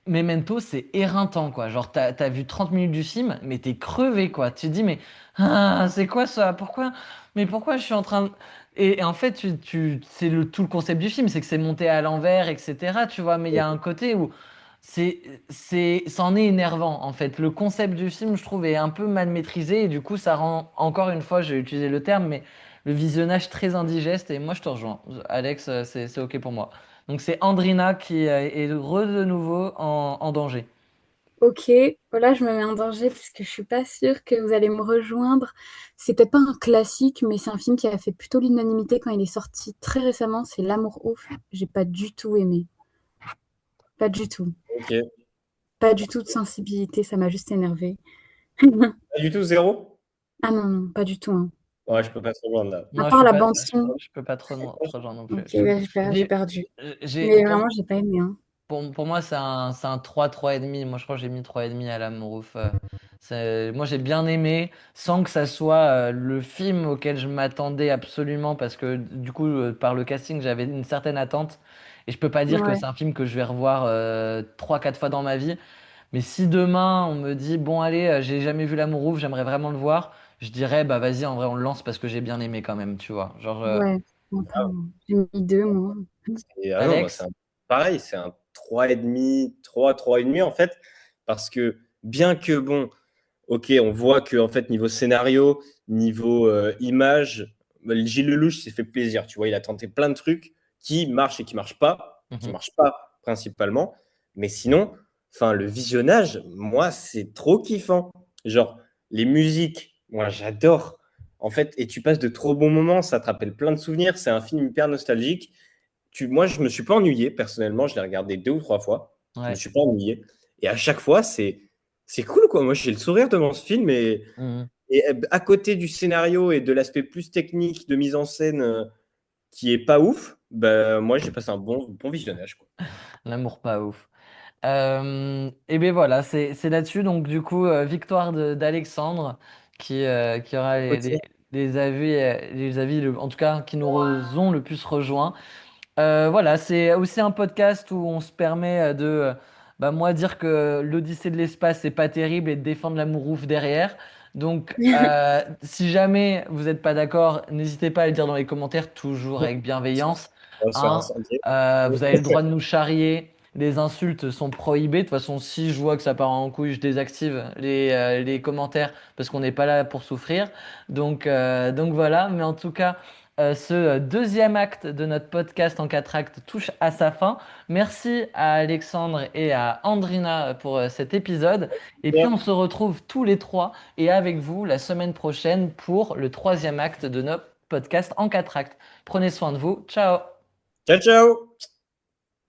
Memento, c'est éreintant, quoi. Genre, t'as vu 30 minutes du film, mais t'es crevé, quoi. Tu te dis, mais c'est quoi ça? Pourquoi je suis en train de... Et en fait, c'est tout le concept du film, c'est que c'est monté à l'envers, etc. Tu vois, mais il y a un côté où c'est, c'en est énervant, en fait. Le concept du film, je trouve, est un peu mal maîtrisé, et du coup, ça rend, encore une fois, j'ai utilisé le terme, mais le visionnage très indigeste, et moi, je te rejoins. Alex, c'est OK pour moi. Donc c'est Andrina qui est de nouveau en danger. Ok, voilà, je me mets en danger parce que je suis pas sûre que vous allez me rejoindre. C'est peut-être pas un classique, mais c'est un film qui a fait plutôt l'unanimité quand il est sorti très récemment. C'est L'amour ouf. J'ai pas du tout aimé. Pas du tout. Ok. Pas du tout de sensibilité, ça m'a juste énervé. Pas du tout zéro? Ah non, non, pas du tout, hein. Ouais, je peux pas te rejoindre là. À Moi, part la bande son. je peux pas trop te rejoindre non plus. Ok, ouais, j'ai J'ai, perdu. j'ai, Mais vraiment, j'ai pas aimé, hein. pour moi, c'est un 3,5. Moi, je crois que j'ai mis 3,5 à l'amour ouf. Moi, j'ai bien aimé, sans que ça soit le film auquel je m'attendais absolument, parce que du coup, par le casting, j'avais une certaine attente. Et je peux pas dire que Ouais. c'est un film que je vais revoir 3, 4 fois dans ma vie. Mais si demain on me dit, bon allez, j'ai jamais vu L'amour ouf, j'aimerais vraiment le voir, je dirais, bah vas-y, en vrai, on le lance parce que j'ai bien aimé quand même, tu vois. Genre, Ouais. Enfin, j'ai mis deux, moi. Ah non, moi, Alex, pareil, c'est un 3,5, 3,5 en fait, parce que bien que, bon, ok, on voit que, en fait, niveau scénario, niveau image, Gilles Lelouch s'est fait plaisir, tu vois, il a tenté plein de trucs qui marchent et qui mhm. marchent pas principalement, mais sinon, enfin, le visionnage, moi, c'est trop kiffant. Genre, les musiques, moi, j'adore. En fait, et tu passes de trop bons moments, ça te rappelle plein de souvenirs, c'est un film hyper nostalgique. Moi, je me suis pas ennuyé, personnellement. Je l'ai regardé 2 ou 3 fois. Je me Ouais. suis pas ennuyé. Et à chaque fois, c'est cool, quoi. Moi, j'ai le sourire devant ce film. Mhm. Et à côté du scénario et de l'aspect plus technique de mise en scène qui est pas ouf, bah, moi, j'ai passé un bon visionnage, quoi. L'amour pas ouf. Et ben voilà, c'est là-dessus. Donc, du coup, victoire d'Alexandre qui aura les avis, en tout cas, qui nous ont le plus rejoints. Voilà, c'est aussi un podcast où on se permet bah, moi, dire que l'Odyssée de l'espace, c'est pas terrible et de défendre l'amour ouf derrière. Donc, si jamais vous n'êtes pas d'accord, n'hésitez pas à le dire dans les commentaires, toujours avec bienveillance. On va se faire Hein. incendier. Vous avez le droit de nous charrier. Les insultes sont prohibées. De toute façon, si je vois que ça part en couille, je désactive les commentaires parce qu'on n'est pas là pour souffrir. Donc voilà. Mais en tout cas. Ce deuxième acte de notre podcast en 4 actes touche à sa fin. Merci à Alexandre et à Andrina pour cet épisode. Et puis on se retrouve tous les trois et avec vous la semaine prochaine pour le troisième acte de notre podcast en 4 actes. Prenez soin de vous. Ciao! Ciao, ciao!